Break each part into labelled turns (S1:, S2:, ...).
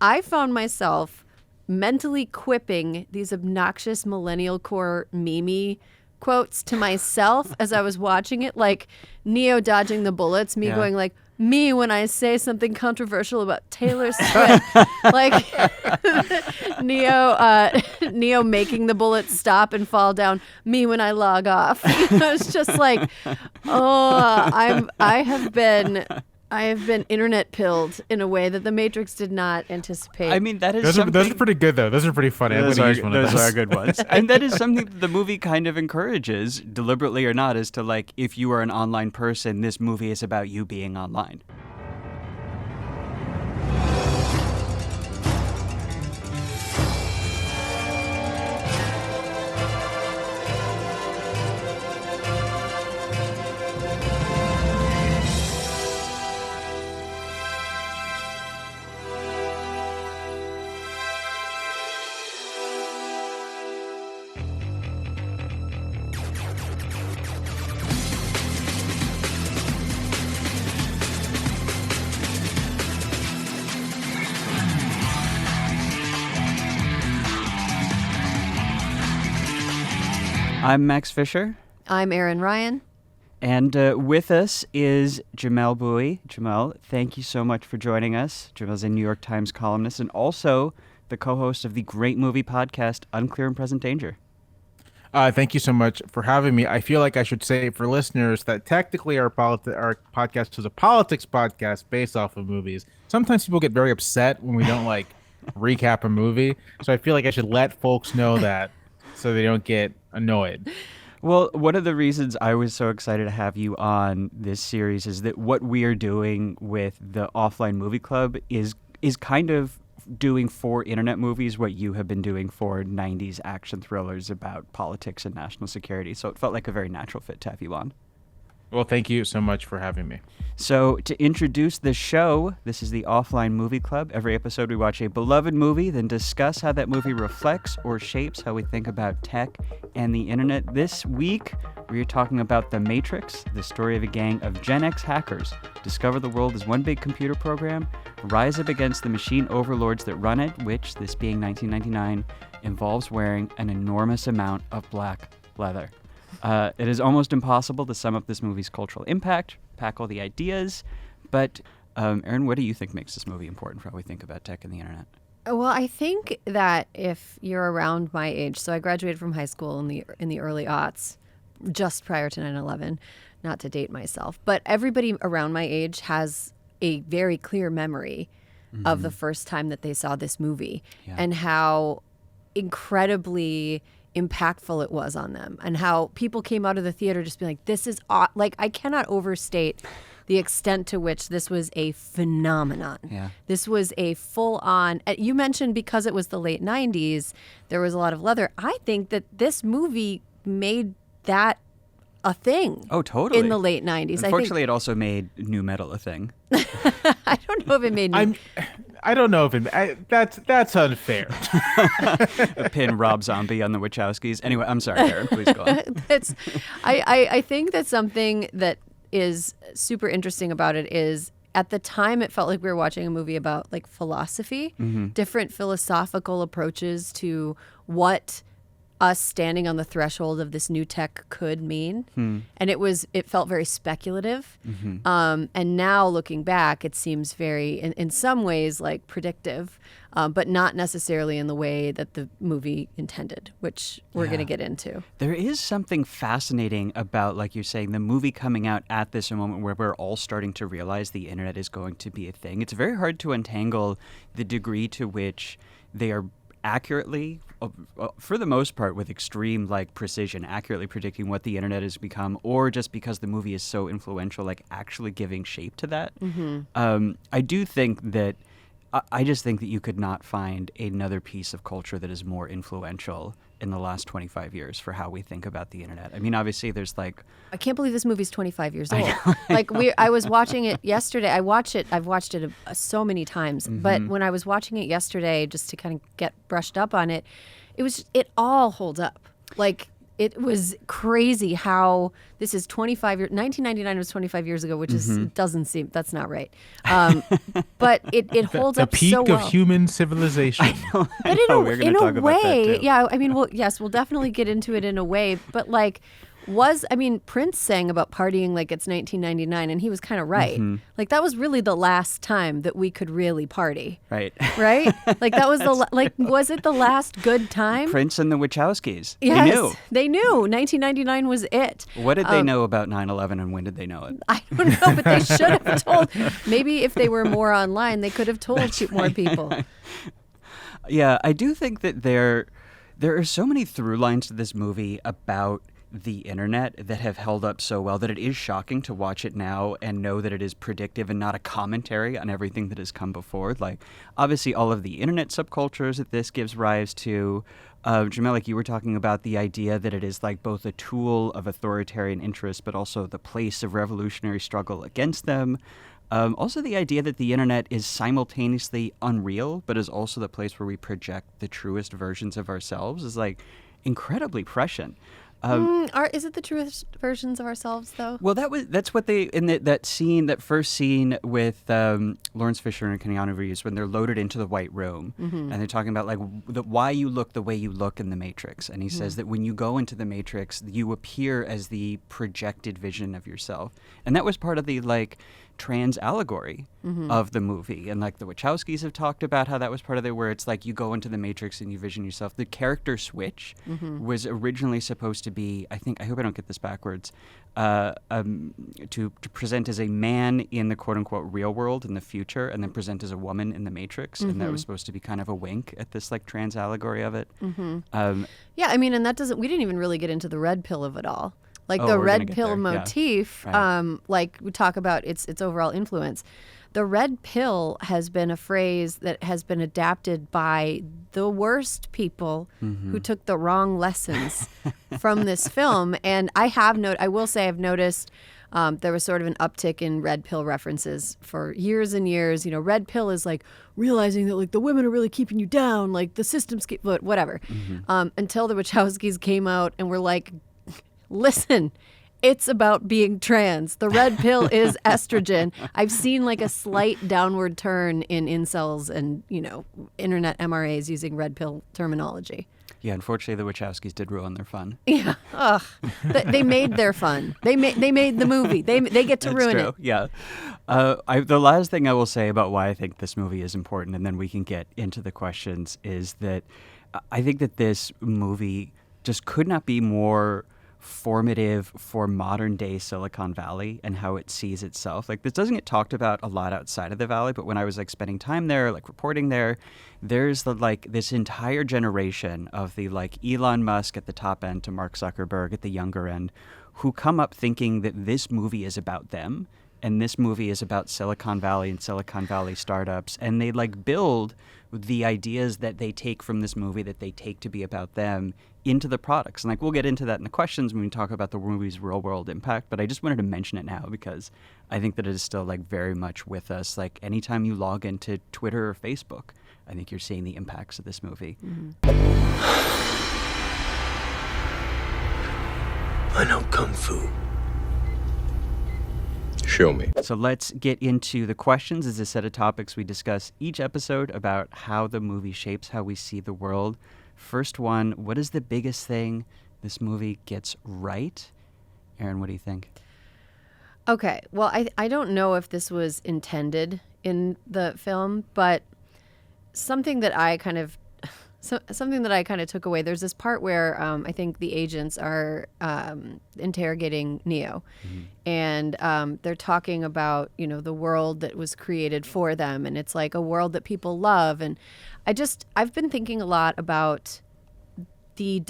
S1: I found myself mentally quipping these obnoxious millennial core meme quotes to myself as I was watching it, like Neo dodging the bullets, me going like, me when I say something controversial about Taylor Swift, like Neo making the bullets stop and fall down, me when I log off. It's just like, I have been internet pilled in a way that the Matrix did not anticipate.
S2: I mean, that is
S3: those are pretty good though. Those are pretty funny.
S2: Those are good ones. And that is something that the movie kind of encourages, deliberately or not, is to like, if you are an online person, this movie is about you being online. I'm Max Fisher.
S1: I'm Erin Ryan.
S2: And with us is Jamel Bouie. Jamel, thank you so much for joining us. Jamel's a New York Times columnist and also the co-host of the great movie podcast, Unclear and Present Danger.
S3: Thank you so much for having me. I feel like I should say for listeners that technically our podcast is a politics podcast based off of movies. Sometimes people get very upset when we don't like recap a movie. So I feel like I should let folks know that so they don't get annoyed.
S2: Well, one of the reasons I was so excited to have you on this series is that what we are doing with the Offline Movie Club is kind of doing for internet movies what you have been doing for 90s action thrillers about politics and national security. So it felt like a very natural fit to have you on.
S3: Well, thank you so much for having me.
S2: So to introduce the show, this is the Offline Movie Club. Every episode we watch a beloved movie, then discuss how that movie reflects or shapes how we think about tech and the internet. This week, we are talking about The Matrix, the story of a gang of Gen X hackers discover the world as one big computer program, rise up against the machine overlords that run it, which, this being 1999, involves wearing an enormous amount of black leather. It is almost impossible to sum up this movie's cultural impact, pack all the ideas, but Erin, what do you think makes this movie important for how we think about tech and the internet?
S1: Well, I think that if you're around my age, so I graduated from high school in the early aughts, just prior to 9/11, not to date myself, but everybody around my age has a very clear memory of the first time that they saw this movie and how incredibly impactful it was on them, and how people came out of the theater just being like, this is like, I cannot overstate the extent to which this was a phenomenon. Yeah. This was a full-on, you mentioned because it was the late 90s, there was a lot of leather. I think that this movie made that a thing.
S2: Oh, totally.
S1: In the late 90s.
S2: Unfortunately, it also made nu metal a thing.
S1: I don't know if it made
S3: I don't know if it... That's unfair.
S2: A pin Rob Zombie on the Wachowskis. Anyway, I'm sorry, Erin. Please go on.
S1: I think that something that is super interesting about it is at the time it felt like we were watching a movie about like philosophy, different philosophical approaches to what us standing on the threshold of this new tech could mean. And it felt very speculative. And now looking back, it seems very, in some ways, like predictive, but not necessarily in the way that the movie intended, which we're going to get into.
S2: There is something fascinating about, like you're saying, the movie coming out at this moment where we're all starting to realize the internet is going to be a thing. It's very hard to untangle the degree to which they are accurately, for the most part with extreme like precision, accurately predicting what the internet has become, or just because the movie is so influential, like actually giving shape to that. I do think that I just think that you could not find another piece of culture that is more influential in the last 25 years for how we think about the internet. I mean, obviously there's like...
S1: I can't believe this movie's 25 years old. I was watching it yesterday. I've watched it so many times, but when I was watching it yesterday just to kind of get brushed up on it, it all holds up. Like it was crazy how this is 25 years. 1999 was 25 years ago, which is doesn't seem that's not right. But it holds up so well.
S3: The peak of human civilization.
S1: But in a way, yeah. I mean, we'll definitely get into it in a way. But like, Prince sang about partying like it's 1999, and he was kind of right. Like that was really the last time that we could really party.
S2: Right.
S1: Right? Like that was was it the last good time?
S2: Prince and the Wachowskis.
S1: Yes, they knew. 1999 was it.
S2: What did they know about 9/11, and when did they know it?
S1: I don't know, but they should have told. Maybe if they were more online, they could have told more people.
S2: Yeah, I do think that there are so many through lines to this movie about the internet that have held up so well that it is shocking to watch it now and know that it is predictive and not a commentary on everything that has come before. Like, obviously, all of the internet subcultures that this gives rise to. Jamel, like you were talking about the idea that it is like both a tool of authoritarian interest, but also the place of revolutionary struggle against them. Also, the idea that the internet is simultaneously unreal, but is also the place where we project the truest versions of ourselves is like incredibly prescient.
S1: Is it the truest versions of ourselves, though?
S2: Well, that's what they in that first scene with Lawrence Fisher and Keanu Reeves when they're loaded into the White Room, and they're talking about like why you look the way you look in the Matrix, and he says that when you go into the Matrix, you appear as the projected vision of yourself, and that was part of the like trans allegory of the movie, and like the Wachowskis have talked about how that was part of it, where it's like you go into the Matrix and you vision yourself. The character switch was originally supposed to be, I hope I don't get this backwards, to present as a man in the quote unquote real world in the future, and then present as a woman in the Matrix, and that was supposed to be kind of a wink at this like trans allegory of it.
S1: Yeah, I mean, and we didn't even really get into the red pill of it all. Like the red pill motif,
S2: yeah. Right.
S1: like we talk about its overall influence. The red pill has been a phrase that has been adapted by the worst people who took the wrong lessons from this film. And I will say I've noticed there was sort of an uptick in red pill references for years and years. You know, red pill is like realizing that like the women are really keeping you down, like the system's whatever. Until the Wachowskis came out and were like, listen, it's about being trans. The red pill is estrogen. I've seen like a slight downward turn in incels and, internet MRAs using red pill terminology.
S2: Yeah, unfortunately, the Wachowskis did ruin their fun.
S1: Yeah, they made their fun. They made the movie. They get to ruin it.
S2: Yeah. The last thing I will say about why I think this movie is important, and then we can get into the questions, is that I think that this movie just could not be more formative for modern day Silicon Valley and how it sees itself. Like, this doesn't get talked about a lot outside of the Valley, but when I was like spending time there, like reporting there, there's this entire generation of the like Elon Musk at the top end to Mark Zuckerberg at the younger end, who come up thinking that this movie is about them and this movie is about Silicon Valley and Silicon Valley startups, and they like build the ideas that they take from this movie that they take to be about them into the products. And like we'll get into that in the questions when we talk about the movie's real world impact, but I just wanted to mention it now because I think that it is still like very much with us. Like anytime you log into Twitter or Facebook, I think you're seeing the impacts of this movie.
S4: I know Kung Fu. Show me.
S2: So let's get into the questions. As a set of topics we discuss each episode about how the movie shapes how we see the world. First one, what is the biggest thing this movie gets right? Aaron, what do you think?
S1: Okay, well, I don't know if this was intended in the film, but something that I kind of took away. There's this part where I think the agents are interrogating Neo, and they're talking about the world that was created for them, and it's like a world that people love. And I've been thinking a lot about the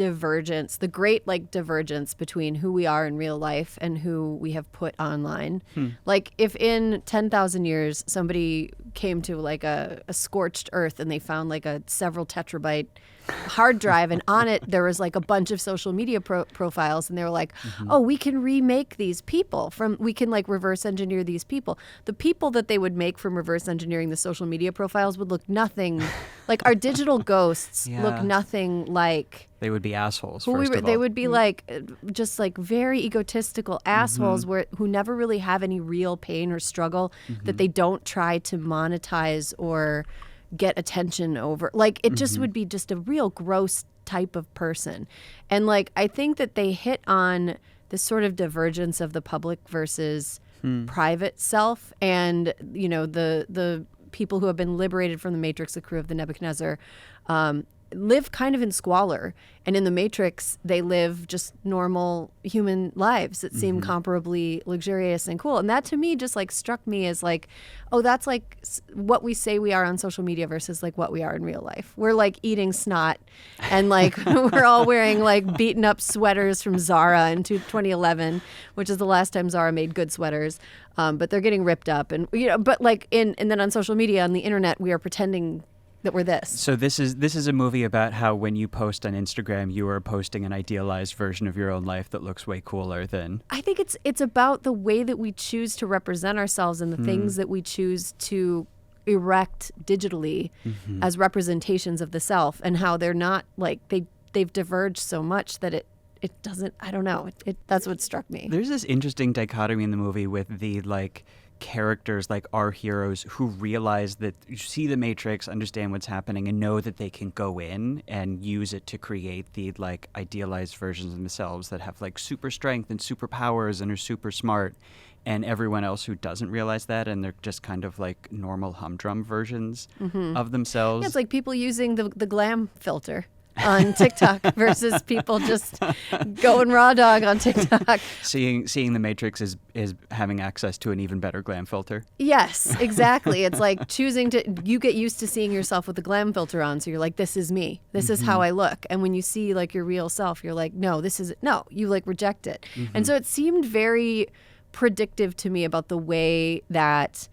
S1: great divergence between who we are in real life and who we have put online. Like if in 10,000 years somebody came to like a scorched earth and they found like a several terabyte hard drive, and on it there was like a bunch of social media profiles, and they were like, oh, we can remake these people we can like reverse engineer these people. The people that they would make from reverse engineering the social media profiles would look nothing Like our digital ghosts
S2: Yeah.
S1: look nothing like
S2: They would be assholes.
S1: who we
S2: first
S1: were.
S2: of
S1: They
S2: all.
S1: would be like just like very egotistical assholes who never really have any real pain or struggle that they don't try to monetize or get attention over. Like it just would be just a real gross type of person. And like I think that they hit on this sort of divergence of the public versus private self, and the people who have been liberated from the Matrix, the crew of the Nebuchadnezzar, live kind of in squalor, and in the Matrix they live just normal human lives that seem comparably luxurious and cool. And that to me just like struck me as like, oh, that's like what we say we are on social media versus like what we are in real life. We're like eating snot, and like we're all wearing like beaten up sweaters from Zara in 2011, which is the last time Zara made good sweaters. But they're getting ripped up, and but like and then on social media, on the internet, we are pretending that we're this.
S2: So this is a movie about how when you post on Instagram, you are posting an idealized version of your own life that looks way cooler than.
S1: I think it's about the way that we choose to represent ourselves and the things that we choose to erect digitally as representations of the self, and how they're not like they've diverged so much that it doesn't. I don't know. That's what struck me.
S2: There's this interesting dichotomy in the movie with the like characters, like our heroes, who realize that you see the Matrix, understand what's happening, and know that they can go in and use it to create the like idealized versions of themselves that have like super strength and superpowers and are super smart. And everyone else who doesn't realize that, and they're just kind of like normal humdrum versions of themselves.
S1: Yeah, it's like people using the glam filter on TikTok versus people just going raw dog on TikTok.
S2: Seeing the Matrix is having access to an even better glam filter.
S1: Yes, exactly. It's like you get used to seeing yourself with the glam filter on, so you're like, this is me. This is how I look. And when you see like your real self, you're like, no, you like reject it. And so it seemed very predictive to me about the way that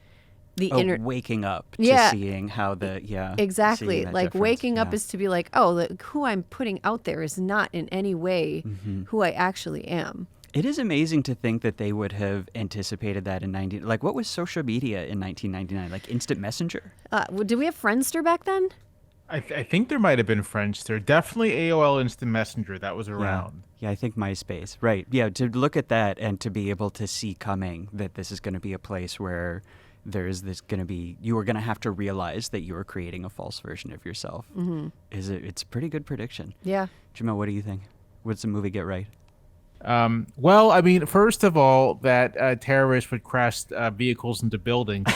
S2: waking up to seeing how
S1: exactly,
S2: seeing that
S1: like
S2: difference.
S1: waking up is to be like, oh, who I'm putting out there is not in any way who I actually am.
S2: It is amazing to think that they would have anticipated that in what was social media in 1999? Like instant messenger?
S1: Did we have Friendster back then?
S3: I think there might have been Friendster. Definitely AOL Instant Messenger. That was around.
S2: Yeah, I think MySpace. Right. Yeah, to look at that and to be able to see coming that this is going to be a place where you are going to have to realize that you are creating a false version of yourself. It's a pretty good prediction.
S1: Yeah.
S2: Jamel, what do you think? What's the movie get right?
S3: Well, I mean, first of all, that terrorists would crash vehicles into buildings.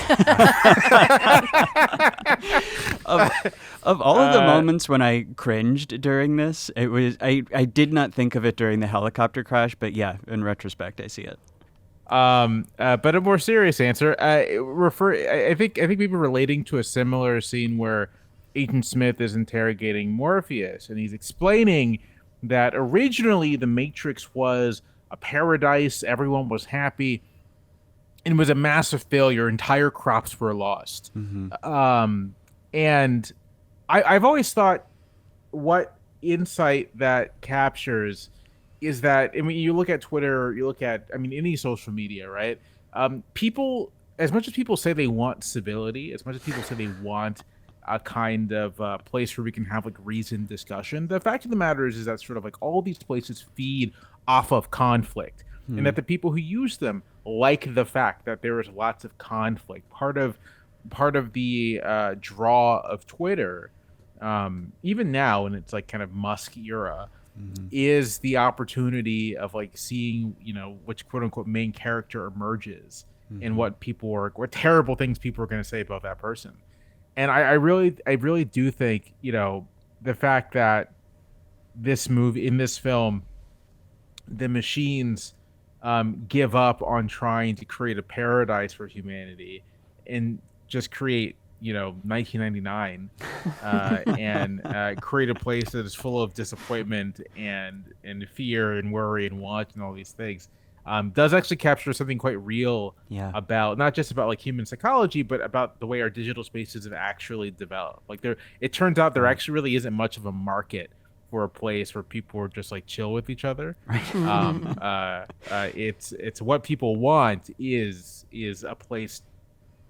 S2: Of all of the moments when I cringed during this, it was I did not think of it during the helicopter crash, but yeah, in retrospect, I see it.
S3: But a more serious answer, I think people relating to a similar scene where Agent Smith is interrogating Morpheus, and he's explaining that originally the Matrix was a paradise, everyone was happy, and it was a massive failure. Entire crops were lost. And I've always thought what insight that captures is that, I mean, you look at Twitter, you look at, I mean, any social media, right? People, as much as people say they want civility, as much as people say they want a kind of place where we can have like reasoned discussion, the fact of the matter is that sort of like all these places feed off of conflict, and that the people who use them like the fact that there is lots of conflict. Part of the draw of Twitter, even now in its like kind of Musk era, is the opportunity of like seeing, which quote unquote main character emerges and what terrible things people are going to say about that person. And I really do think, the fact that in this film, the machines give up on trying to create a paradise for humanity and just create, 1999 and create a place that is full of disappointment and fear and worry and want and all these things. Does actually capture something quite real about not just about like human psychology, but about the way our digital spaces have actually developed. Like it turns out there actually really isn't much of a market for a place where people are just like chill with each other. It's what people want is a place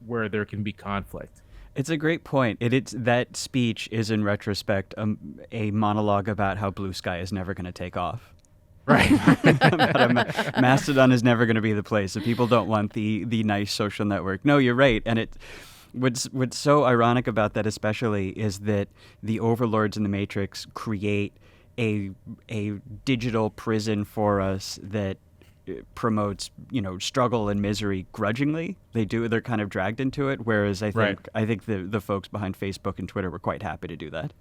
S3: where there can be conflict.
S2: It's a great point. It's that speech is, in retrospect, a monologue about how Blue Sky is never going to take off.
S3: Right.
S2: Mastodon is never going to be the place. So people don't want the nice social network. No, you're right. And what's so ironic about that, especially, is that the overlords in the Matrix create a digital prison for us that promotes, struggle and misery grudgingly. They're kind of dragged into it. Whereas I think the folks behind Facebook and Twitter were quite happy to do that.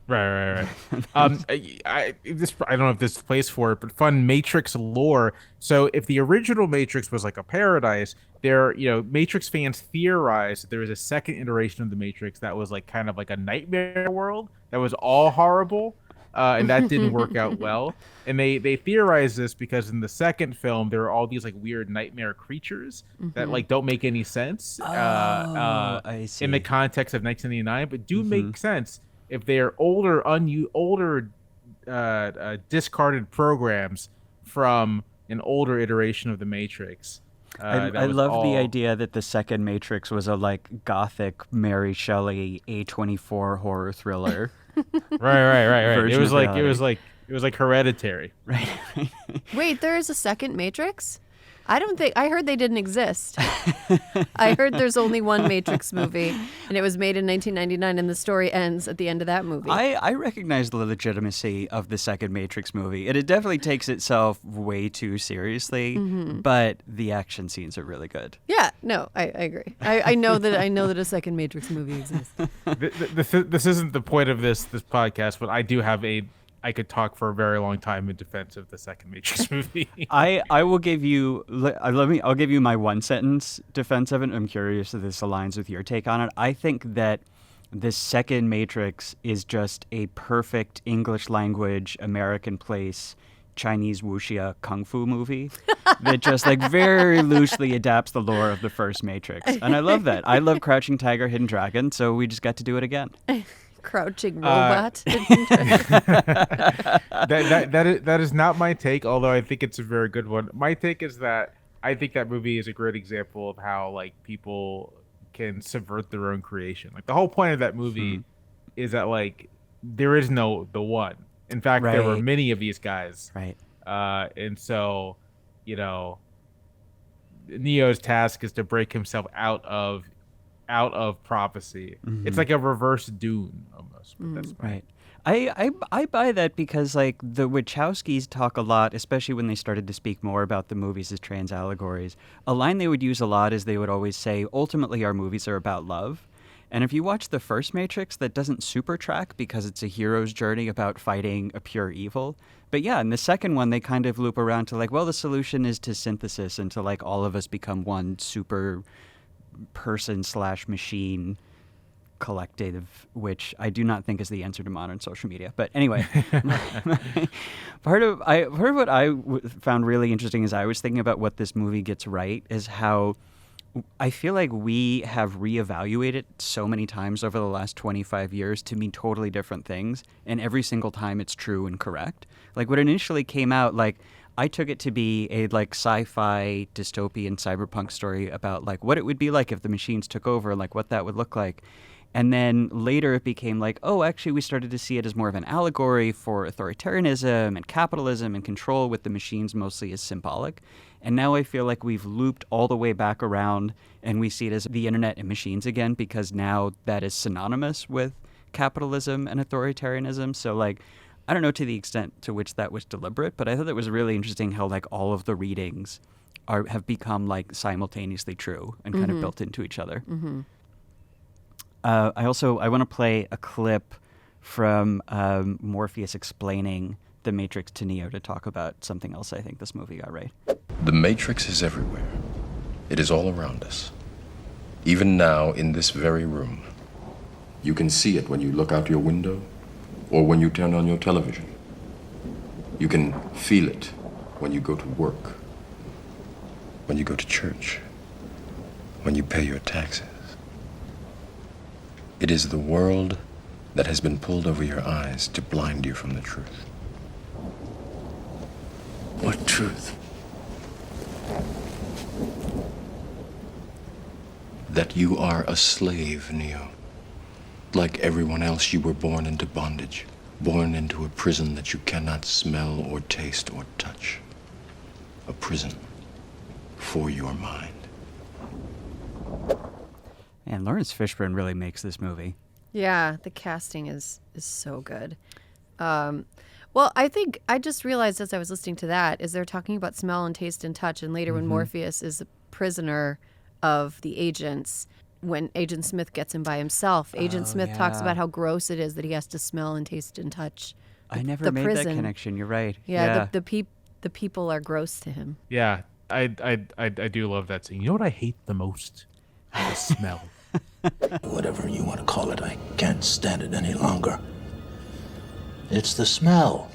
S3: Right. I don't know if this plays for it, but fun Matrix lore. So if the original Matrix was like a paradise, Matrix fans theorize that there was a second iteration of the Matrix that was like kind of like a nightmare world that was all horrible. And that didn't work out well. And they theorize this because in the second film, there are all these like weird nightmare creatures that like don't make any sense
S2: I see.
S3: in the context of 1989, but do make sense if they're older discarded programs from an older iteration of the Matrix.
S2: I love the idea that the second Matrix was a like gothic Mary Shelley A24 horror thriller.
S3: Right. It was like Hereditary.
S2: Right.
S1: Wait, there is a second Matrix? I heard they didn't exist. I heard there's only one Matrix movie, and it was made in 1999, and the story ends at the end of that movie.
S2: I recognize the legitimacy of the second Matrix movie. It definitely takes itself way too seriously, but the action scenes are really good.
S1: Yeah, no, I agree. I know that a second Matrix movie exists.
S3: This isn't the point of this podcast, but I do have I could talk for a very long time in defense of the second Matrix movie.
S2: I will give you I'll give you my one sentence defense of it. I'm curious if this aligns with your take on it. I think that this second Matrix is just a perfect English language American place Chinese wuxia kung fu movie that just like very loosely adapts the lore of the first Matrix. And I love that. I love Crouching Tiger, Hidden Dragon, so we just got to do it again.
S1: Crouching robot.
S3: That is not my take, although I think it's a very good one. My take is that I think that movie is a great example of how like people can subvert their own creation. Like the whole point of that movie is that like there is no the one. In fact, there were many of these guys.
S2: Right.
S3: And so, Neo's task is to break himself out of prophecy. It's like a reverse Dune almost. But that's
S2: right. I buy that because like the Wachowskis talk a lot, especially when they started to speak more about the movies as trans allegories. A line they would use a lot is they would always say, ultimately our movies are about love. And if you watch the first Matrix, that doesn't super track because it's a hero's journey about fighting a pure evil. But yeah, in the second one, they kind of loop around to like, well, the solution is to synthesis and to like all of us become one super person/machine collective, which I do not think is the answer to modern social media. But anyway, part of what I found really interesting as I was thinking about what this movie gets right is how I feel like we have reevaluated so many times over the last 25 years to mean totally different things, and every single time it's true and correct. Like when it initially came out, like I took it to be a like sci-fi dystopian cyberpunk story about like what it would be like if the machines took over, like what that would look like. And then later it became like, oh, actually we started to see it as more of an allegory for authoritarianism and capitalism and control with the machines mostly as symbolic. And now I feel like we've looped all the way back around and we see it as the internet and machines again because now that is synonymous with capitalism and authoritarianism. So like, I don't know to the extent to which that was deliberate, but I thought it was really interesting how like all of the readings have become like simultaneously true and kind of built into each other. I want to play a clip from Morpheus explaining the Matrix to Neo to talk about something else I think this movie got right.
S4: The Matrix is everywhere. It is all around us. Even now, in this very room. You can see it when you look out your window or when you turn on your television. You can feel it when you go to work, when you go to church, when you pay your taxes. It is the world that has been pulled over your eyes to blind you from the truth. What truth? that you are a slave, Neo. Like everyone else, you were born into bondage, born into a prison that you cannot smell or taste or touch. A prison for your mind.
S2: And Lawrence Fishburne really makes this movie.
S1: Yeah, the casting is so good. Well, I think I just realized as I was listening to that is they're talking about smell and taste and touch, and later when Morpheus is a prisoner of the agents, when Agent Smith gets him by himself, Agent Smith talks about how gross it is that he has to smell and taste and touch.
S2: I never
S1: the
S2: made
S1: prison.
S2: that connection. You're right.
S1: Yeah, the people are gross to him.
S3: Yeah, I do love that scene. You know what I hate the most? The smell.
S5: Whatever you want to call it, I can't stand it any longer. It's the smell.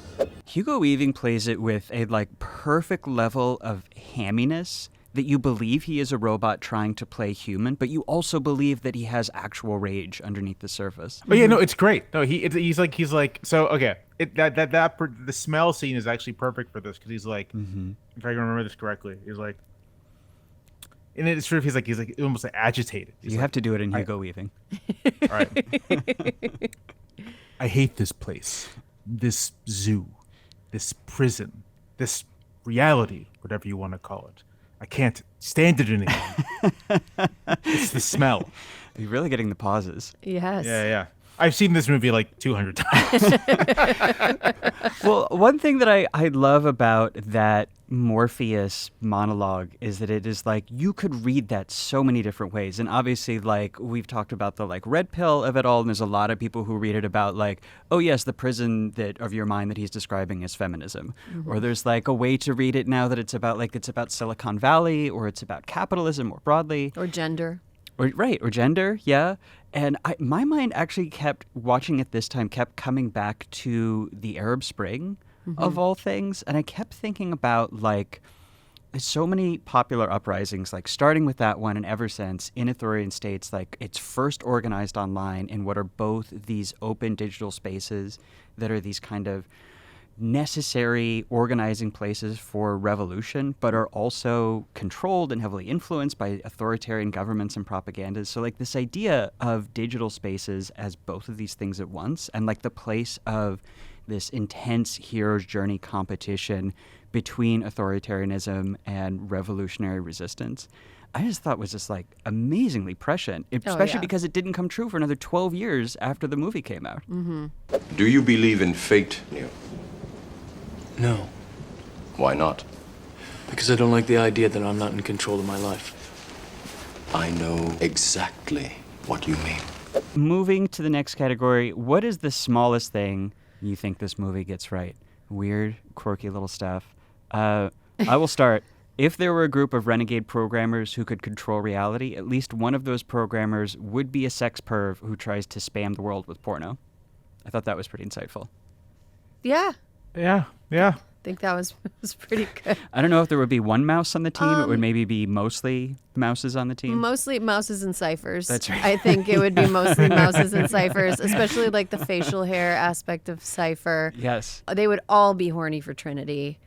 S2: Hugo Weaving plays it with a perfect level of hamminess that you believe he is a robot trying to play human, but you also believe that he has actual rage underneath the surface.
S3: Oh yeah, no, it's great. No, he's like so okay. The smell scene is actually perfect for this because he's like, if I can remember this correctly, he's like, and it's true. He's like almost agitated.
S2: You have to do it in Hugo Weaving.
S3: All right. I hate this place, this zoo, this prison, this reality, whatever you want to call it. I can't stand it anymore. It's the smell.
S2: You're really getting the pauses.
S1: Yes.
S3: Yeah. I've seen this movie like 200 times.
S2: Well, one thing that I love about that Morpheus monologue is that it is you could read that so many different ways. And obviously, we've talked about the red pill of it all, and there's a lot of people who read it about oh yes, the prison of your mind that he's describing is feminism. Or there's a way to read it now that it's about Silicon Valley, or it's about capitalism more broadly.
S1: Or gender.
S2: Or gender, yeah. And my mind actually kept coming back to the Arab Spring, of all things. And I kept thinking about, so many popular uprisings, starting with that one and ever since, in authoritarian states, it's first organized online in what are both these open digital spaces that are these kind of necessary organizing places for revolution, but are also controlled and heavily influenced by authoritarian governments and propagandas. So this idea of digital spaces as both of these things at once, and the place of this intense hero's journey competition between authoritarianism and revolutionary resistance, I just thought was just amazingly prescient, especially because it didn't come true for another 12 years after the movie came out.
S4: Do you believe in fate, Neo?
S6: No,
S4: Why not?
S6: because I don't like the idea that I'm not in control of my life.
S4: I know exactly what you mean.
S2: Moving to the next category, what is the smallest thing you think this movie gets right? Weird, quirky little stuff. I will start. If there were a group of renegade programmers who could control reality, at least one of those programmers would be a sex perv who tries to spam the world with porno. I thought that was pretty insightful.
S1: Yeah.
S3: Yeah.
S1: I think that was pretty good.
S2: I don't know if there would be one mouse on the team. It would maybe be mostly mouses on the team.
S1: Mostly mouses and ciphers.
S2: That's right.
S1: I think it would be mostly mouses and ciphers, especially the facial hair aspect of Cypher.
S2: Yes.
S1: They would all be horny for Trinity,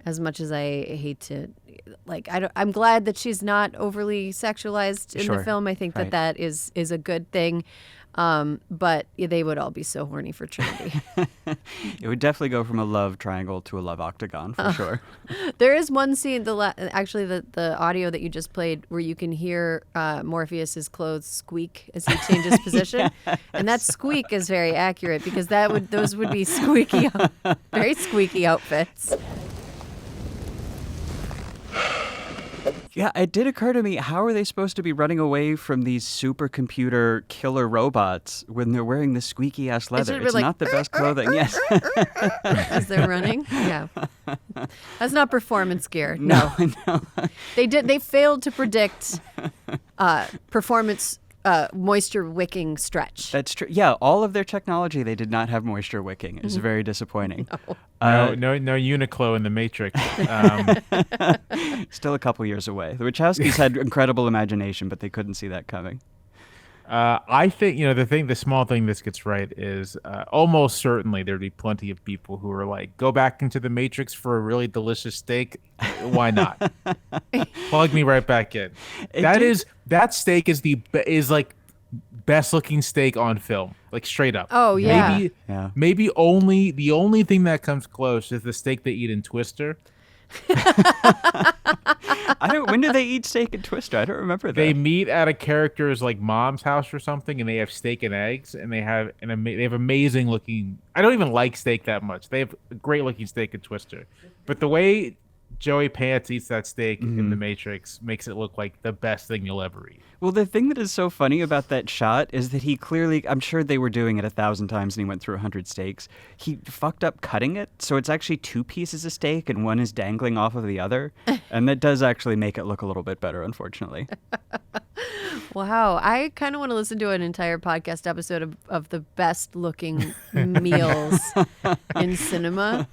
S1: as much as I hate to. I'm glad that she's not overly sexualized in the film. I think
S2: Right.
S1: that is a good thing. But they would all be so horny for Trinity.
S2: It would definitely go from a love triangle to a love octagon for sure.
S1: There is one scene, actually the audio that you just played, where you can hear Morpheus's clothes squeak as he changes position, and that squeak is very accurate because those would be squeaky, very squeaky outfits.
S2: Yeah, it did occur to me, how are they supposed to be running away from these supercomputer killer robots when they're wearing this squeaky-ass leather? It's not the best clothing, yes.
S1: As they're running? Yeah. That's not performance gear. No. They failed to predict performance moisture wicking stretch.
S2: That's true. Yeah, all of their technology, they did not have moisture wicking. It was very disappointing.
S3: No Uniqlo in the Matrix.
S2: Still a couple years away. The Wachowskis had incredible imagination, but they couldn't see that coming.
S3: I think the small thing this gets right is almost certainly there'd be plenty of people who are like, go back into the Matrix for a really delicious steak. Why not? Plug me right back in. That steak is like best looking steak on film, like straight up.
S1: Oh yeah.
S3: Maybe the only thing that comes close is the steak they eat in Twister.
S2: When do they eat steak and Twister? I don't remember that.
S3: They meet at a character's like mom's house or something, and they have steak and eggs, and they have amazing looking. I don't even like steak that much. They have a great looking steak and Twister, but the way Joey Pants eats that steak in The Matrix makes it look like the best thing you'll ever eat.
S2: Well, the thing that is so funny about that shot is that he clearly, I'm sure they were doing it 1,000 times and he went through 100 steaks. He fucked up cutting it, so it's actually 2 pieces of steak and one is dangling off of the other. And that does actually make it look a little bit better, unfortunately.
S1: Wow. I kind of want to listen to an entire podcast episode of the best looking meals in cinema.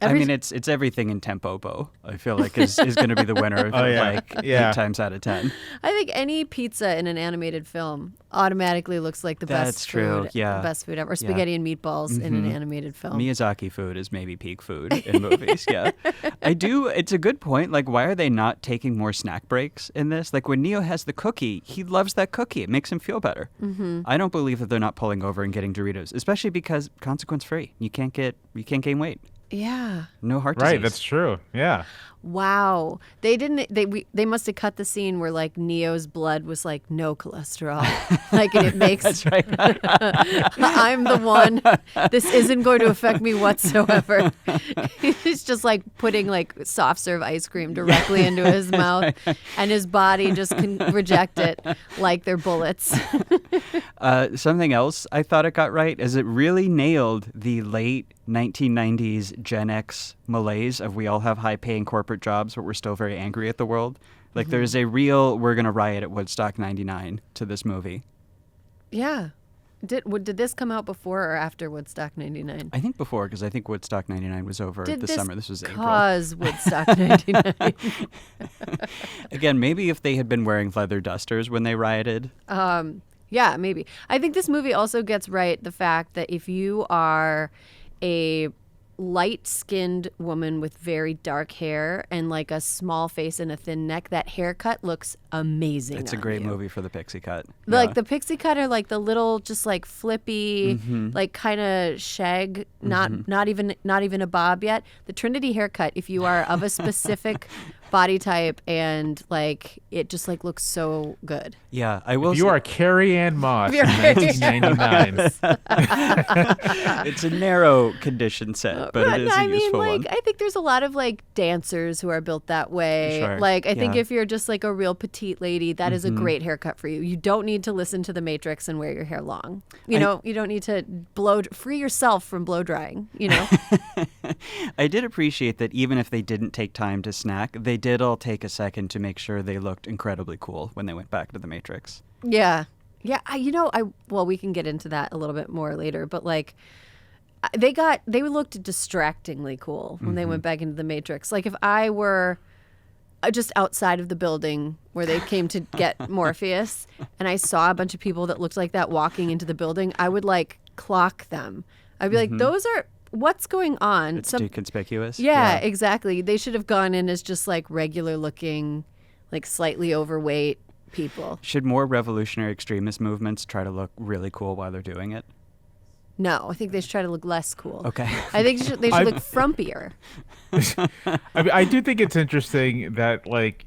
S2: It's everything in Tempo-Bo, I feel like is going to be the winner 8 times out of 10.
S1: I think any pizza in an animated film automatically looks like the best food.
S2: Yeah.
S1: The best food ever. Or spaghetti and meatballs in an animated film.
S2: Miyazaki food is maybe peak food in movies, yeah. It's a good point. Like, why are they not taking more snack breaks in this? Like, when Neo has the cookie, he loves that cookie. It makes him feel better. Mm-hmm. I don't believe that they're not pulling over and getting Doritos, especially because consequence-free. You can't gain weight.
S1: Yeah.
S2: No heart disease.
S3: Right, that's true. Yeah.
S1: Wow. They must have cut the scene where like Neo's blood was like no cholesterol. Like, and it makes
S2: That's right.
S1: I'm the one. This isn't going to affect me whatsoever. He's just like putting like soft serve ice cream directly into his mouth, and his body just can reject it like they're bullets.
S2: Something else I thought it got right is it really nailed the late 1990s Gen X malaise of we all have high-paying corporate jobs, but we're still very angry at the world. Like, there's a real we're going to riot at Woodstock 99 to this movie.
S1: Yeah. Did this come out before or after Woodstock 99?
S2: I think before, because I think Woodstock 99 was over this summer. This was April.
S1: Cause Woodstock 99?
S2: Again, maybe if they had been wearing leather dusters when they rioted.
S1: Yeah, maybe. I think this movie also gets right the fact that if you are a light-skinned woman with very dark hair and like a small face and a thin neck, that haircut looks amazing.
S2: It's a great movie for the pixie cut.
S1: Like the pixie cut are like the little, just like flippy, like kind of shag, not even a bob yet. The Trinity haircut, if you are of a specific body type and like it just like looks so good.
S2: Yeah, I will.
S3: If you are Carrie Ann Moss in 1999.
S2: It's a narrow condition set, but it is a useful one.
S1: I think there's a lot of like dancers who are built that way.
S2: Sure.
S1: Like I think if you're just like a real petite lady, that is a great haircut for you. You don't need to listen to The Matrix and wear your hair long. You don't need to free yourself from blow drying, you know?
S2: I did appreciate that even if they didn't take time to snack, they did all take a second to make sure they looked incredibly cool when they went back to The Matrix.
S1: Yeah. Yeah. Well, we can get into that a little bit more later, but like they looked distractingly cool when they went back into The Matrix. Like if I were just outside of the building where they came to get Morpheus and I saw a bunch of people that looked like that walking into the building, I would like clock them. I'd be like, what's going on?
S2: It's too conspicuous.
S1: Yeah, exactly. They should have gone in as just like regular looking, like slightly overweight people.
S2: Should more revolutionary extremist movements try to look really cool while they're doing it?
S1: No, I think they should try to look less cool.
S2: Okay.
S1: I think they should look frumpier.
S3: I do think it's interesting that like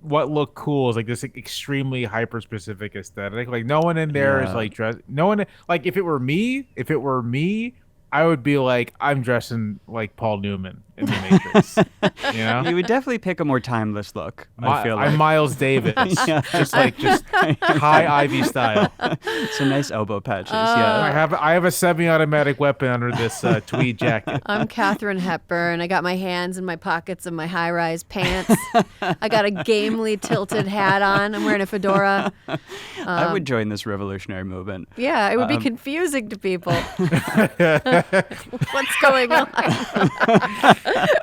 S3: what looked cool is like this extremely hyper specific aesthetic. Like no one in there is like dressed. No one like if it were me, I would be like, I'm dressing like Paul Newman in The Matrix. You know?
S2: You would definitely pick a more timeless look, I feel like.
S3: I'm Miles Davis. just high Ivy style.
S2: Some nice elbow patches, yeah.
S3: I have a semi-automatic weapon under this tweed jacket.
S1: I'm Katharine Hepburn. I got my hands in my pockets of my high-rise pants. I got a gamely tilted hat on. I'm wearing a fedora.
S2: I would join this revolutionary movement.
S1: Yeah, it would be confusing to people. What's going on?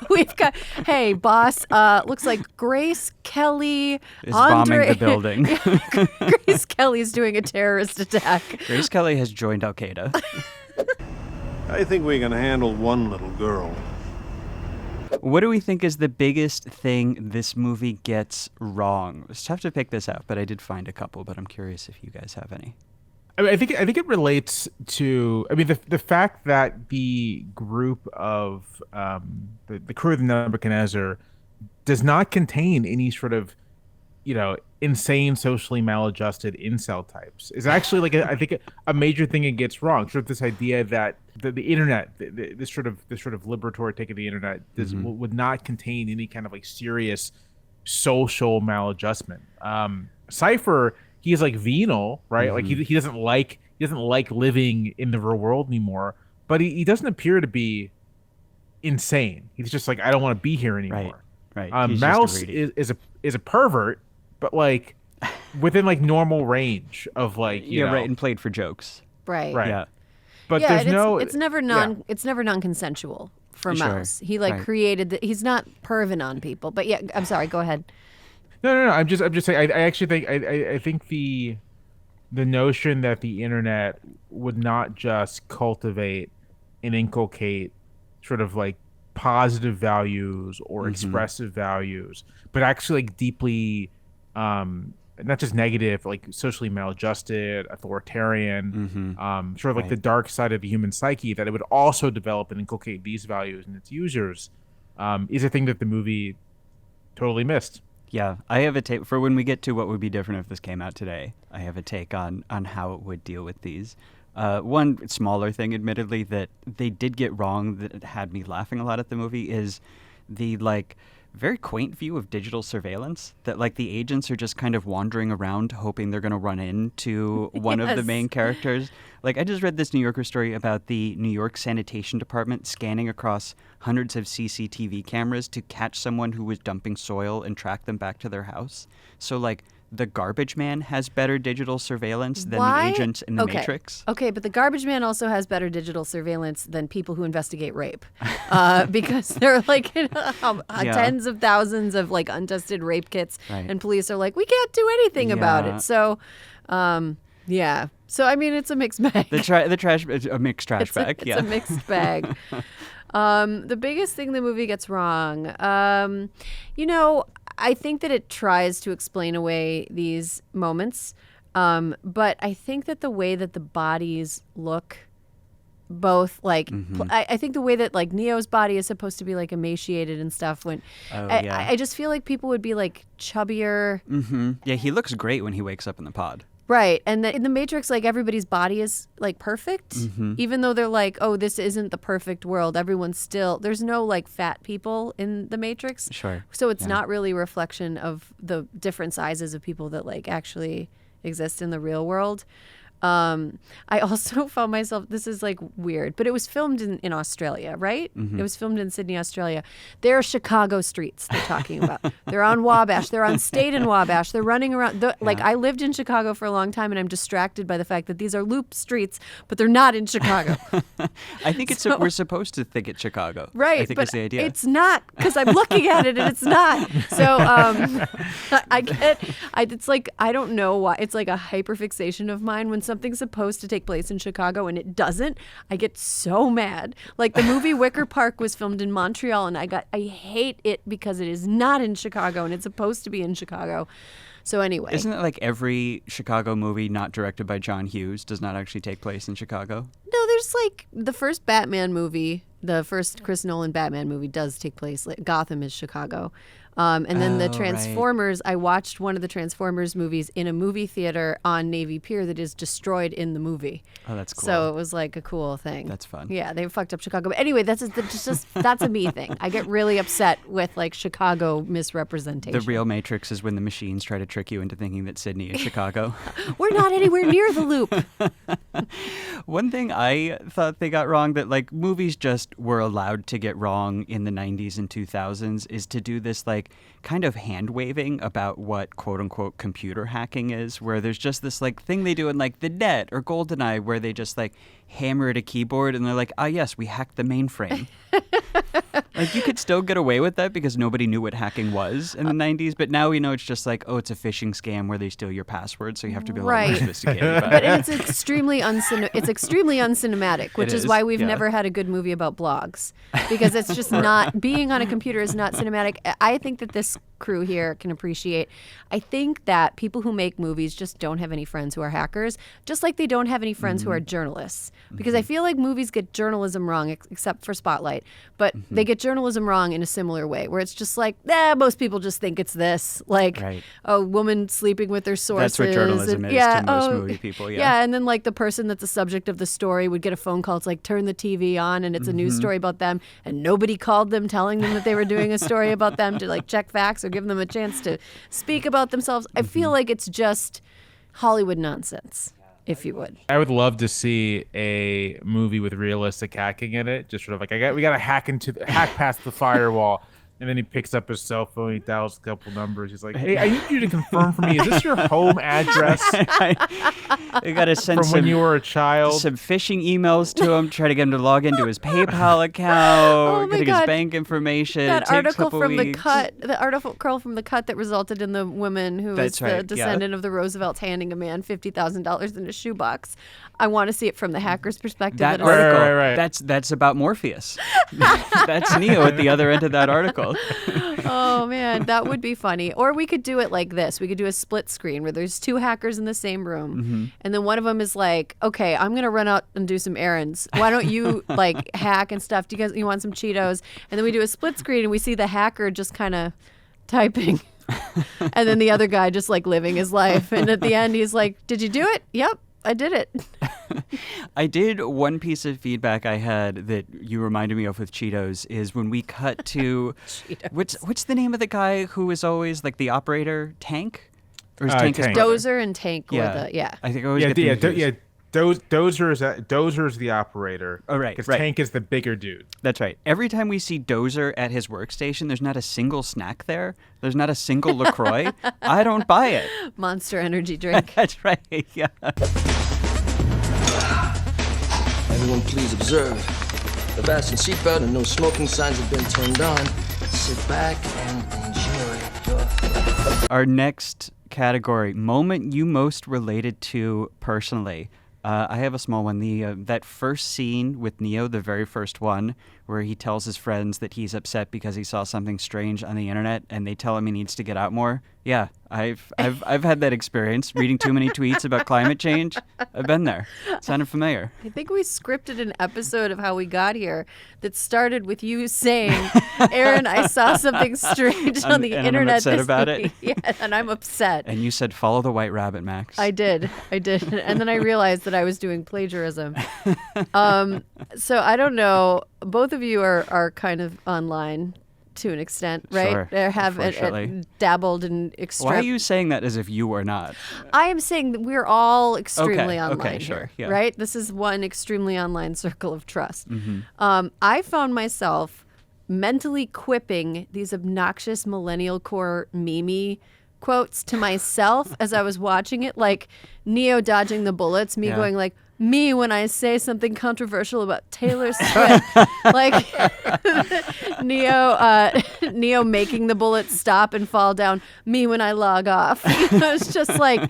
S1: We've got, hey, boss, looks like Grace Kelly
S2: Is bombing the building.
S1: Grace Kelly's doing a terrorist attack.
S2: Grace Kelly has joined Al Qaeda.
S7: I think we can handle one little girl.
S2: What do we think is the biggest thing this movie gets wrong? It's tough to pick this out, but I did find a couple, but I'm curious if you guys have any.
S3: I mean, I think it relates to. I mean, the fact that the group of the crew of the Nebuchadnezzar does not contain any sort of, insane, socially maladjusted incel types is actually like I think a major thing it gets wrong. Sort of this idea that the internet, this sort of liberatory take of the internet, would not contain any kind of like serious social maladjustment. Cypher, he is like venal, right? Like he doesn't like living in the real world anymore, but he doesn't appear to be insane. He's just like, I don't want to be here anymore.
S2: Right.
S3: Mouse is a pervert, but like within like normal range of like
S2: right, and played for jokes.
S1: Right.
S2: Yeah.
S3: But
S1: yeah,
S3: there's
S1: it's never non-consensual for
S2: Sure.
S1: Mouse. He like
S2: Right.
S1: created he's not perving on people. But yeah, I'm sorry, go ahead.
S3: No. I'm just saying. I actually think I think the notion that the internet would not just cultivate and inculcate sort of like positive values or expressive values, but actually like deeply, not just negative, like socially maladjusted, authoritarian, sort of like the dark side of the human psyche, that it would also develop and inculcate these values in its users, is a thing that the movie totally missed.
S2: Yeah, I have a take for when we get to what would be different if this came out today. I have a take on how it would deal with these. One smaller thing, admittedly, that they did get wrong that had me laughing a lot at the movie is the like very quaint view of digital surveillance, that like the agents are just kind of wandering around hoping they're going to run into one of the main characters. Like I just read this New Yorker story about the New York Sanitation Department scanning across hundreds of CCTV cameras to catch someone who was dumping soil and track them back to their house. So like the garbage man has better digital surveillance than the agents in the Matrix.
S1: Okay, but the garbage man also has better digital surveillance than people who investigate rape, because there are like tens of thousands of like untested rape kits, and police are like, we can't do anything about it. So, yeah. So I mean, it's a mixed bag.
S2: The trash, a mixed trash bag.
S1: It's a mixed bag. The biggest thing the movie gets wrong, I think that it tries to explain away these moments, but I think that the way that the bodies look, both like, I think the way that like Neo's body is supposed to be like emaciated and stuff. I just feel like people would be like chubbier.
S2: Yeah, he looks great when he wakes up in the pod.
S1: Right. And in the Matrix, like everybody's body is like perfect, even though they're like, oh, this isn't the perfect world. Everyone's still, there's no like fat people in the Matrix.
S2: Sure.
S1: So it's not really a reflection of the different sizes of people that like actually exist in the real world. I also found myself, this is like weird, but it was filmed in Australia, right? It was filmed in Sydney, Australia. There are Chicago streets they're talking about. They're on Wabash. They're on State and Wabash. They're running around. Like I lived in Chicago for a long time, and I'm distracted by the fact that these are loop streets, but they're not in Chicago.
S2: I think we're supposed to think it's Chicago.
S1: Right.
S2: I think
S1: but
S2: that's the idea.
S1: It's not, because I'm looking at it and it's not. So it's like, I don't know why. It's like a hyperfixation of mine when something's supposed to take place in Chicago and it doesn't. I get so mad. Like the movie Wicker Park was filmed in Montreal, and I hate it because it is not in Chicago and it's supposed to be in Chicago. So anyway.
S2: Isn't it like every Chicago movie not directed by John Hughes does not actually take place in Chicago?
S1: No, there's like the first Batman movie, the first Chris Nolan Batman movie does take place. Like Gotham is Chicago. And then the Transformers, I watched one of the Transformers movies in a movie theater on Navy Pier that is destroyed in the movie.
S2: Oh, that's cool.
S1: So it was like a cool thing.
S2: That's fun.
S1: Yeah, they fucked up Chicago. But anyway, that's a me thing. I get really upset with like Chicago misrepresentation.
S2: The real Matrix is when the machines try to trick you into thinking that Sydney is Chicago.
S1: We're not anywhere near the loop.
S2: One thing I thought they got wrong that like movies just were allowed to get wrong in the 90s and 2000s is to do this like kind of hand waving about what quote unquote computer hacking is, where there's just this like thing they do in like The Net or GoldenEye where they just like hammer at a keyboard and they're like, ah, yes, we hacked the mainframe. Like, you could still get away with that because nobody knew what hacking was in the 90s, but now we know it's just like, oh, it's a phishing scam where they steal your password, so you have to be a little more sophisticated about
S1: But
S2: it.
S1: it's extremely uncinematic, which is why we've
S2: yeah.
S1: never had a good movie about blogs, because it's just not, being on a computer is not cinematic. I think that this crew here can appreciate. I think that people who make movies just don't have any friends who are hackers, just like they don't have any friends who are journalists. Because I feel like movies get journalism wrong, except for Spotlight, but they get journalism wrong in a similar way, where it's just like, most people just think it's this, like a woman sleeping with their sources.
S2: That's what journalism is to most movie people,
S1: Yeah, and then like the person that's the subject of the story would get a phone call. It's like, turn the TV on, and it's a news story about them, and nobody called them telling them that they were doing a story about them to like check facts or give them a chance to speak about themselves. I feel like it's just Hollywood nonsense, if you would.
S3: I would love to see a movie with realistic hacking in it. Just sort of like, we got to hack past the firewall. And then he picks up his cell phone, he dials a couple numbers. He's like, hey, I need you to confirm for me, is this your home address?
S2: They got to send
S3: from when you were a child.
S2: Some phishing emails to him, try to get him to log into his PayPal account, getting his bank information.
S1: That article from The Cut, the article from The Cut that resulted in the woman who is the descendant of the Roosevelts handing a man $50,000 in a shoebox. I want to see it from the hacker's perspective.
S2: That article, that's about Morpheus. That's Neo at the other end of that article.
S1: Oh, man, that would be funny. Or we could do it like this. We could do a split screen where there's two hackers in the same room. And then one of them is like, okay, I'm going to run out and do some errands. Why don't you like hack and stuff? You want some Cheetos? And then we do a split screen and we see the hacker just kind of typing. And then the other guy just like living his life. And at the end, he's like, did you do it? Yep. I did it.
S2: I did. One piece of feedback I had that you reminded me of with Cheetos is when we cut to what's the name of the guy who was always like the operator? Tank? Or is Tank his brother?
S1: Dozer and Tank were the
S2: I think I always get confused.
S3: Dozer's the operator.
S2: Oh, right.
S3: Because Tank is the bigger dude.
S2: That's right. Every time we see Dozer at his workstation, there's not a single snack there. There's not a single LaCroix. I don't buy it.
S1: Monster energy drink.
S2: That's right. Yeah.
S8: Everyone please observe. The fasten seatbelt and no smoking signs have been turned on. Sit back and enjoy.
S2: Our next category, moment you most related to personally. I have a small one. That first scene with Neo, the very first one, where he tells his friends that he's upset because he saw something strange on the internet, and they tell him he needs to get out more. Yeah, I've had that experience. Reading too many tweets about climate change. I've been there. Sounded familiar.
S1: I think we scripted an episode of How We Got Here that started with you saying, "Aaron, I saw something strange on the internet."
S2: I'm upset about it.
S1: Yeah, and I'm upset.
S2: And you said, "Follow the white rabbit, Max."
S1: I did, and then I realized that I was doing plagiarism. So I don't know. Both of you are kind of online to an extent, right?
S2: Sure,
S1: They have dabbled in extreme.
S2: Why are you saying that as if you were not?
S1: I am saying that we're all extremely online
S2: okay, sure,
S1: here,
S2: yeah.
S1: right? This is one extremely online circle of trust. I found myself mentally quipping these obnoxious millennial core meme quotes to myself as I was watching it, like Neo dodging the bullets, me going like, me when I say something controversial about Taylor Swift, like Neo making the bullets stop and fall down. Me when I log off. It's just like,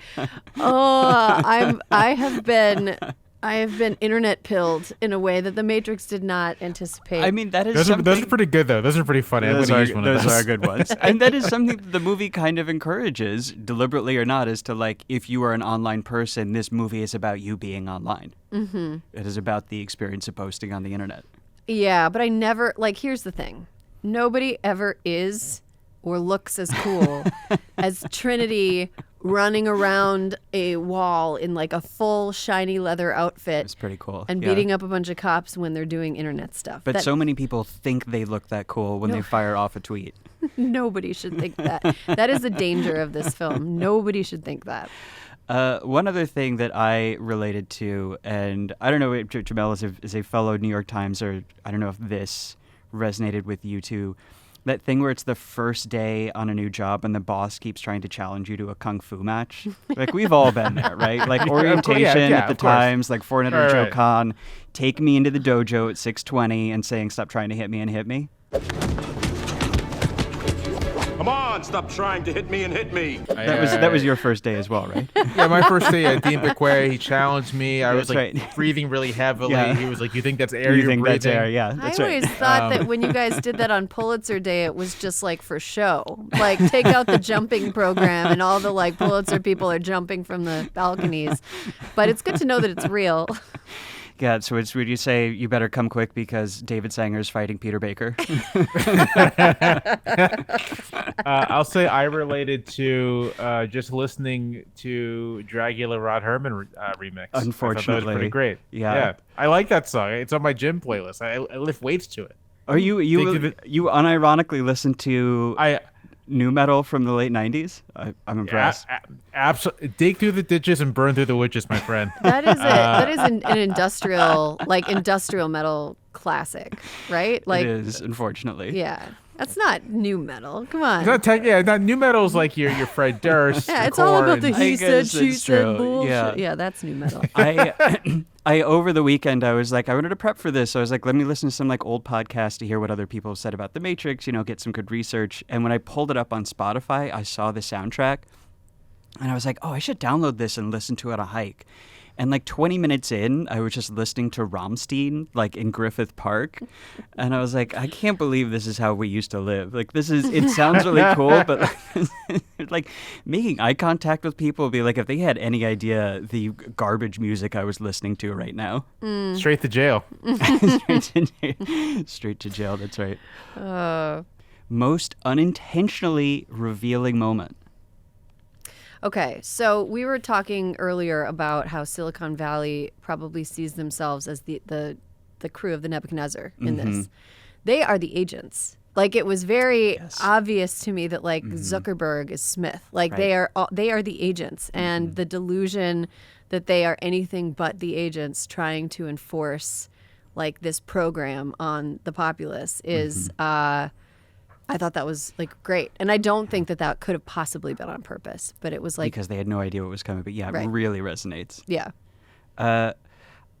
S1: I have been internet pilled in a way that the Matrix did not anticipate.
S2: I mean, that is
S3: those are pretty good though. Those are pretty funny.
S2: Those are good ones. And that is something that the movie kind of encourages, deliberately or not, is to like, if you are an online person, this movie is about you being online. Mm-hmm. It is about the experience of posting on the internet.
S1: Yeah, but I never, like, here's the thing. Nobody ever is or looks as cool as Trinity running around a wall in like a full shiny leather outfit.
S2: It's pretty cool.
S1: And beating up a bunch of cops when they're doing internet stuff.
S2: But so many people think they look that cool when they fire off a tweet.
S1: Nobody should think that. That is the danger of this film. Nobody should think that.
S2: One other thing that I related to, and I don't know if Jamel is a fellow New York Times, or I don't know if this resonated with you too. That thing where it's the first day on a new job and the boss keeps trying to challenge you to a kung fu match. Like, we've all been there, right? Like, orientation at the times, like Fortnite or Joe Khan, take me into the dojo at 6:20 and saying, stop trying to hit me and hit me.
S9: Come on, stop trying to hit me and hit me.
S2: That was your first day as well, right?
S3: Yeah, my first day at Dean Piquet, he challenged me. I was like
S2: right.
S3: breathing really heavily.
S2: Yeah.
S3: He was like, "You think that's air?
S2: You
S3: you're
S2: think
S3: breathing?"
S2: that's air? Yeah, that's
S1: I
S2: right.
S1: always thought that when you guys did that on Pulitzer Day, it was just like for show. Like, take out the jumping program and all the like Pulitzer people are jumping from the balconies. But it's good to know that it's real.
S2: Yeah, so would you say you better come quick because David Sanger's fighting Peter Baker?
S3: I'll say I related to just listening to Dragula Rod Herman remix.
S2: Unfortunately.
S3: I thought that was pretty great.
S2: Yeah.
S3: I like that song. It's on my gym playlist. I lift weights to it.
S2: Are you unironically listen to new metal from the late 90s? I'm impressed.
S3: Absolutely. Dig through the ditches and burn through the witches, my friend.
S1: That is an industrial metal classic, right? Like,
S2: it is, unfortunately.
S1: yeah. That's not new metal. Come on.
S3: It's not new metal is like your Fred Durst.
S1: Yeah, it's all about the
S3: Korn.
S1: he said, she
S2: it's
S1: said
S2: true.
S1: bullshit.
S2: Yeah.
S1: Yeah, that's new metal.
S2: I over the weekend I was like, I wanted to prep for this. So I was like, let me listen to some like old podcasts to hear what other people have said about The Matrix, get some good research. And when I pulled it up on Spotify, I saw the soundtrack and I was like, oh, I should download this and listen to it on a hike. And like 20 minutes in, I was just listening to Rammstein, like in Griffith Park. And I was like, I can't believe this is how we used to live. Like, it sounds really cool, but like making eye contact with people would be like if they had any idea the garbage music I was listening to right now.
S3: Straight to jail.
S2: Straight to jail, that's right. Most unintentionally revealing moment.
S1: Okay, so we were talking earlier about how Silicon Valley probably sees themselves as the crew of the Nebuchadnezzar in this. They are the agents. Like, it was very obvious to me that like Zuckerberg is Smith. Like, right. they are the agents, and the delusion that they are anything but the agents trying to enforce like this program on the populace is I thought that was like great. And I don't think that could have possibly been on purpose, but it was like
S2: because they had no idea what was coming, but yeah,
S1: right.
S2: It really resonates.
S1: Yeah.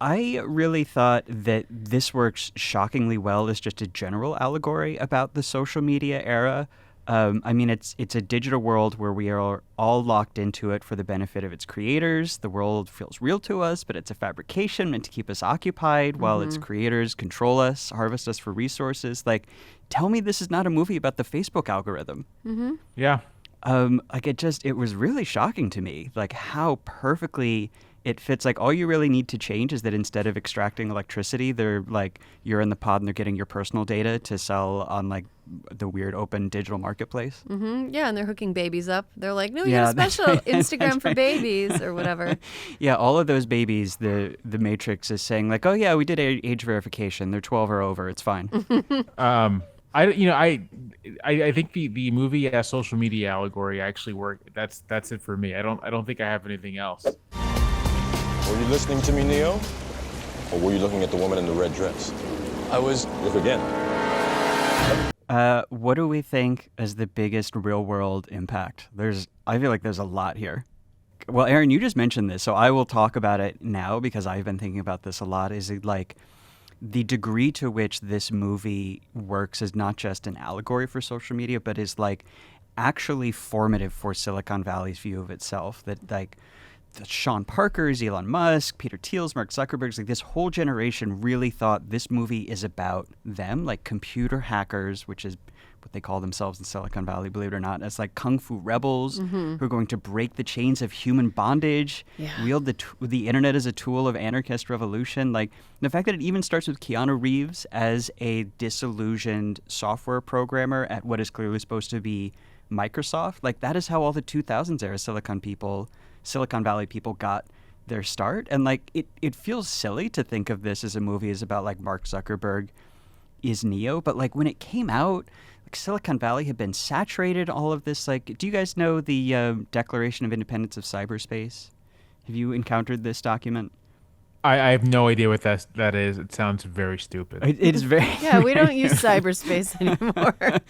S2: I really thought that this works shockingly well as just a general allegory about the social media era. I mean, it's a digital world where we are all locked into it for the benefit of its creators. The world feels real to us, but it's a fabrication meant to keep us occupied while its creators control us, harvest us for resources. Like, tell me this is not a movie about the Facebook algorithm.
S3: Yeah.
S2: Like, it was really shocking to me, like how perfectly it fits. Like, all you really need to change is that instead of extracting electricity, they're like, you're in the pod and they're getting your personal data to sell on like the weird open digital marketplace.
S1: Yeah, and they're hooking babies up. They're like, no, you
S2: Yeah,
S1: have a special
S2: right.
S1: Instagram for babies or whatever.
S2: Yeah, all of those babies, the Matrix is saying like, oh yeah, we did age verification. They're 12 or over. It's fine.
S3: I think the movie as social media allegory actually worked. That's it for me. I don't think I have anything else.
S4: Were you listening to me, Neo? Or were you looking at the woman in the red dress?
S6: I was.
S4: Look again.
S2: What do we think is the biggest real-world impact? I feel like there's a lot here. Well, Aaron, you just mentioned this, so I will talk about it now because I've been thinking about this a lot. Is it like the degree to which this movie works is not just an allegory for social media, but is like actually formative for Silicon Valley's view of itself? That like the Sean Parkers, Elon Musk, Peter Thiel's, Mark Zuckerberg's, like this whole generation really thought this movie is about them, like computer hackers, which is what they call themselves in Silicon Valley, believe it or not, as like kung fu rebels who are going to break the chains of human bondage, wield the internet as a tool of anarchist revolution. Like the fact that it even starts with Keanu Reeves as a disillusioned software programmer at what is clearly supposed to be Microsoft, like that is how all the 2000s era Silicon Valley people got their start. And like it feels silly to think of this as a movie is about like Mark Zuckerberg is Neo, but like when it came out, like Silicon Valley had been saturated all of this. Like, do you guys know the Declaration of Independence of Cyberspace? Have you encountered this document?
S3: I have no idea what that is. It sounds very stupid.
S2: It is very
S1: Yeah, we don't use cyberspace anymore.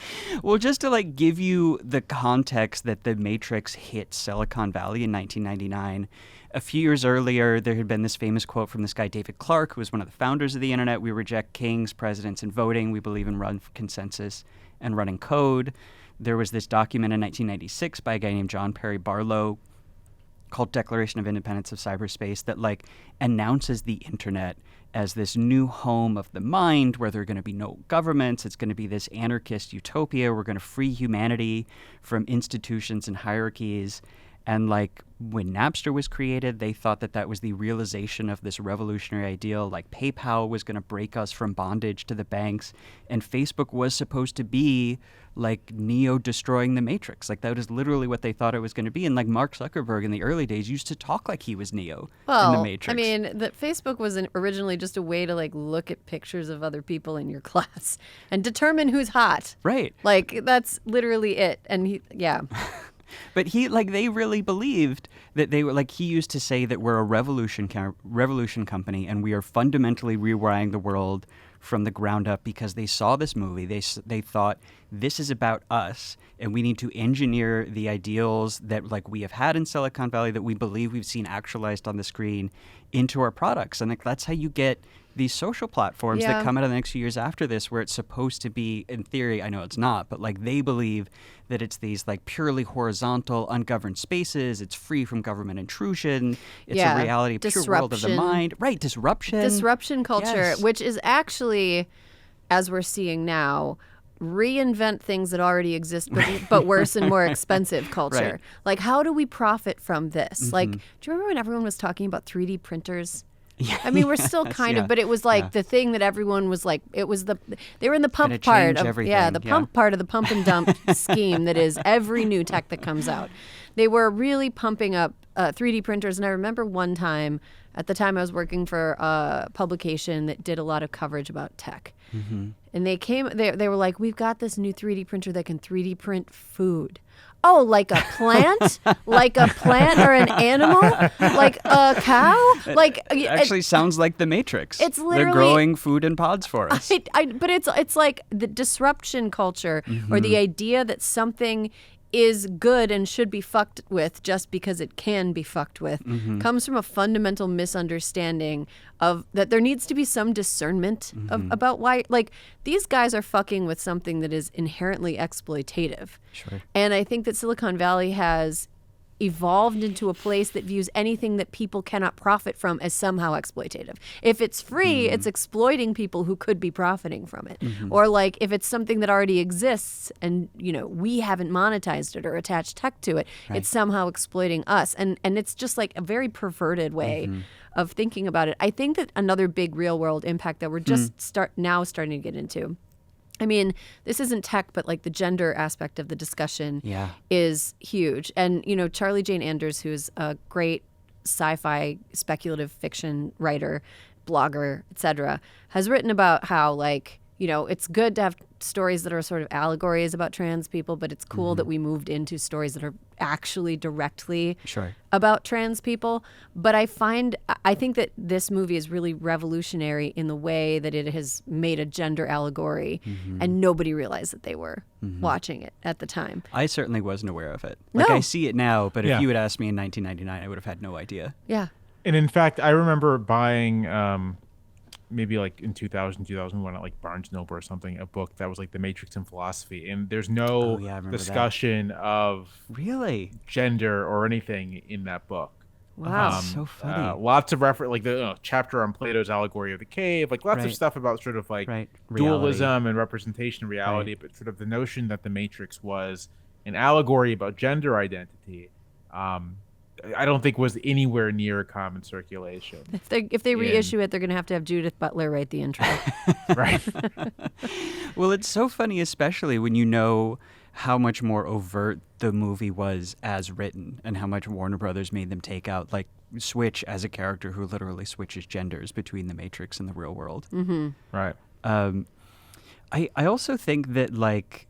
S2: Well, just to like give you the context that The Matrix hit Silicon Valley in 1999, a few years earlier, there had been this famous quote from this guy, David Clark, who was one of the founders of the internet. We reject kings, presidents, and voting. We believe in run consensus and running code. There was this document in 1996 by a guy named John Perry Barlow called Declaration of Independence of Cyberspace that like announces the internet as this new home of the mind where there are going to be no governments. It's going to be this anarchist utopia. We're going to free humanity from institutions and hierarchies. And like when Napster was created, they thought that that was the realization of this revolutionary ideal. Like PayPal was going to break us from bondage to the banks. And Facebook was supposed to be like Neo destroying the Matrix. Like that was literally what they thought it was going to be. And like Mark Zuckerberg in the early days used to talk like he was Neo in the Matrix.
S1: I mean, that Facebook was originally just a way to like look at pictures of other people in your class and determine who's hot.
S2: Right.
S1: Like that's literally it. And yeah.
S2: But they really believed that they were like, he used to say that we're a revolution company and we are fundamentally rewiring the world from the ground up because they saw this movie. They thought this is about us and we need to engineer the ideals that like we have had in Silicon Valley that we believe we've seen actualized on the screen into our products. And like, that's how you get these social platforms that come out of the next few years after this, where it's supposed to be, in theory, I know it's not, but like they believe that it's these like purely horizontal, ungoverned spaces. It's free from government intrusion. It's a reality, pure world of the mind. Right, disruption.
S1: Disruption culture,
S2: Yes.
S1: which is actually, as we're seeing now, reinvent things that already exist, but worse and more expensive culture.
S2: Right.
S1: Like, how do we profit from this? Like, do you remember when everyone was talking about 3D printers?
S2: Yeah,
S1: I mean, we're still kind of, but it was like the thing that everyone was like, it was they were in the pump part of, pump part of the pump and dump scheme that is every new tech that comes out. They were really pumping up 3D printers. And I remember one time, at the time I was working for a publication that did a lot of coverage about tech. Mm-hmm. And they were like, we've got this new 3D printer that can 3D print food. Oh, like a plant? Like a plant or an animal? Like a cow? Like
S2: It actually sounds like the Matrix.
S1: It's literally,
S2: they're growing food in pods for us.
S1: But it's like the disruption culture or the idea that something is good and should be fucked with just because it can be fucked with comes from a fundamental misunderstanding of that there needs to be some discernment about why, like, these guys are fucking with something that is inherently exploitative.
S2: Sure.
S1: And I think that Silicon Valley has evolved into a place that views anything that people cannot profit from as somehow exploitative. If it's free, it's exploiting people who could be profiting from it. Or like if it's something that already exists and, you know, we haven't monetized it or attached tech to it, it's somehow exploiting us. And it's just like a very perverted way of thinking about it. I think that another big real world impact that we're just starting to get into, I mean, this isn't tech, but like the gender aspect of the discussion is huge. And, you know, Charlie Jane Anders, who's a great sci-fi speculative fiction writer, blogger, etc., has written about how, like, you know, it's good to have stories that are sort of allegories about trans people, but it's cool that we moved into stories that are actually directly about trans people. But I think that this movie is really revolutionary in the way that it has made a gender allegory, and nobody realized that they were watching it at the time.
S2: I certainly wasn't aware of it. Like, I see it now, but if you had asked me in 1999, I would have had no idea.
S1: Yeah.
S3: And in fact, I remember buying maybe like in 2001 at like Barnes & Noble or something, a book that was like The Matrix and Philosophy. And there's no discussion of
S2: really
S3: gender or anything in that book.
S1: Wow.
S2: So funny.
S3: Lots of reference, like the chapter on Plato's Allegory of the Cave, like lots of stuff about sort of like dualism and representation of reality, but sort of the notion that The Matrix was an allegory about gender identity, I don't think was anywhere near common circulation.
S1: If they reissue it, they're going to have Judith Butler write the intro.
S3: Right.
S2: Well, it's so funny, especially when you know how much more overt the movie was as written and how much Warner Brothers made them take out, like, Switch as a character who literally switches genders between the Matrix and the real world.
S3: Right.
S2: I also think that, like,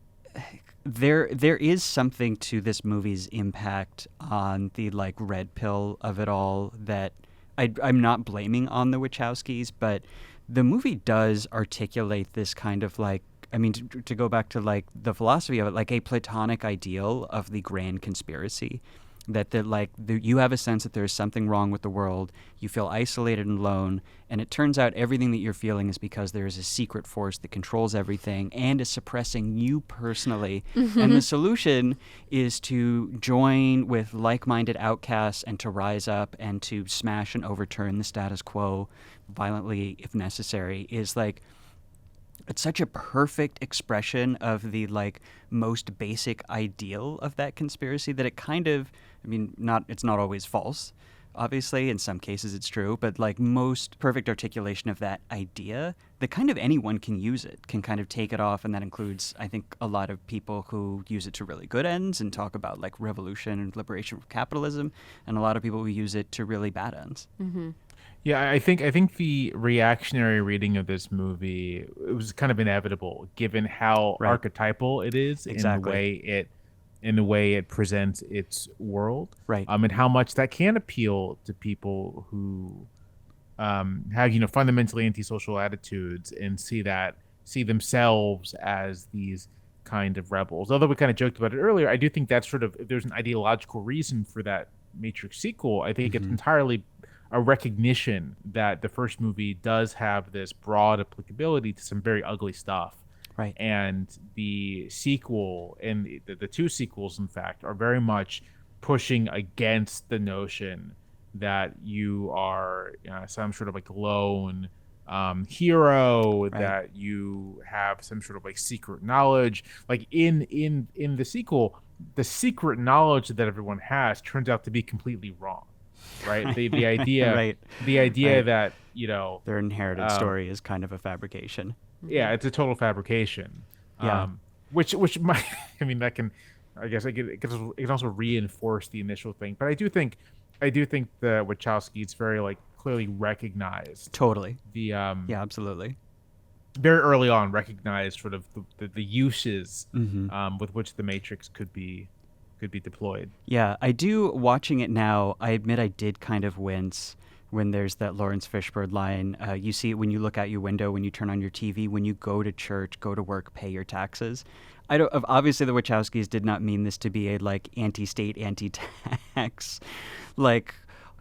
S2: there is something to this movie's impact on the, like, red pill of it all that I'm not blaming on the Wachowskis, but the movie does articulate this kind of like, I mean, to go back to like the philosophy of it, like a Platonic ideal of the grand conspiracy. That you have a sense that there's something wrong with the world, you feel isolated and alone, and it turns out everything that you're feeling is because there is a secret force that controls everything and is suppressing you personally. And the solution is to join with like-minded outcasts and to rise up and to smash and overturn the status quo violently if necessary. Is like, it's such a perfect expression of the like most basic ideal of that conspiracy that it kind of, I mean, it's not always false, obviously. In some cases it's true, but like most perfect articulation of that idea that kind of anyone can use it, can kind of take it off. And that includes, I think, a lot of people who use it to really good ends and talk about like revolution and liberation from capitalism, and a lot of people who use it to really bad ends.
S1: Mm-hmm.
S3: Yeah, I think the reactionary reading of this movie, it was kind of inevitable given how archetypal it is
S2: Exactly.
S3: in the way it presents its world,
S2: Right.
S3: And how much that can appeal to people who have fundamentally antisocial attitudes and see themselves as these kind of rebels. Although we kind of joked about it earlier, I do think that's sort of, if there's an ideological reason for that Matrix sequel, I think it's entirely a recognition that the first movie does have this broad applicability to some very ugly stuff.
S2: Right.
S3: And the sequel and the two sequels, in fact, are very much pushing against the notion that you are some sort of like lone hero, that you have some sort of like secret knowledge. Like in the sequel, the secret knowledge that everyone has turns out to be completely wrong. Right. The idea, that,
S2: their inherited story is kind of a fabrication.
S3: Yeah. It's a total fabrication.
S2: Yeah.
S3: Which might, I mean, that can, I guess it can also reinforce the initial thing. But I do think the Wachowskis very like clearly recognized.
S2: Totally.
S3: Yeah,
S2: absolutely.
S3: Very early on recognized sort of the uses with which the Matrix could be deployed.
S2: Yeah, I do. Watching it now, I admit I did kind of wince when there's that Lawrence Fishburne line. You see it when you look out your window, when you turn on your TV, when you go to church, go to work, pay your taxes. Obviously, the Wachowskis did not mean this to be a like anti-state, anti-tax, like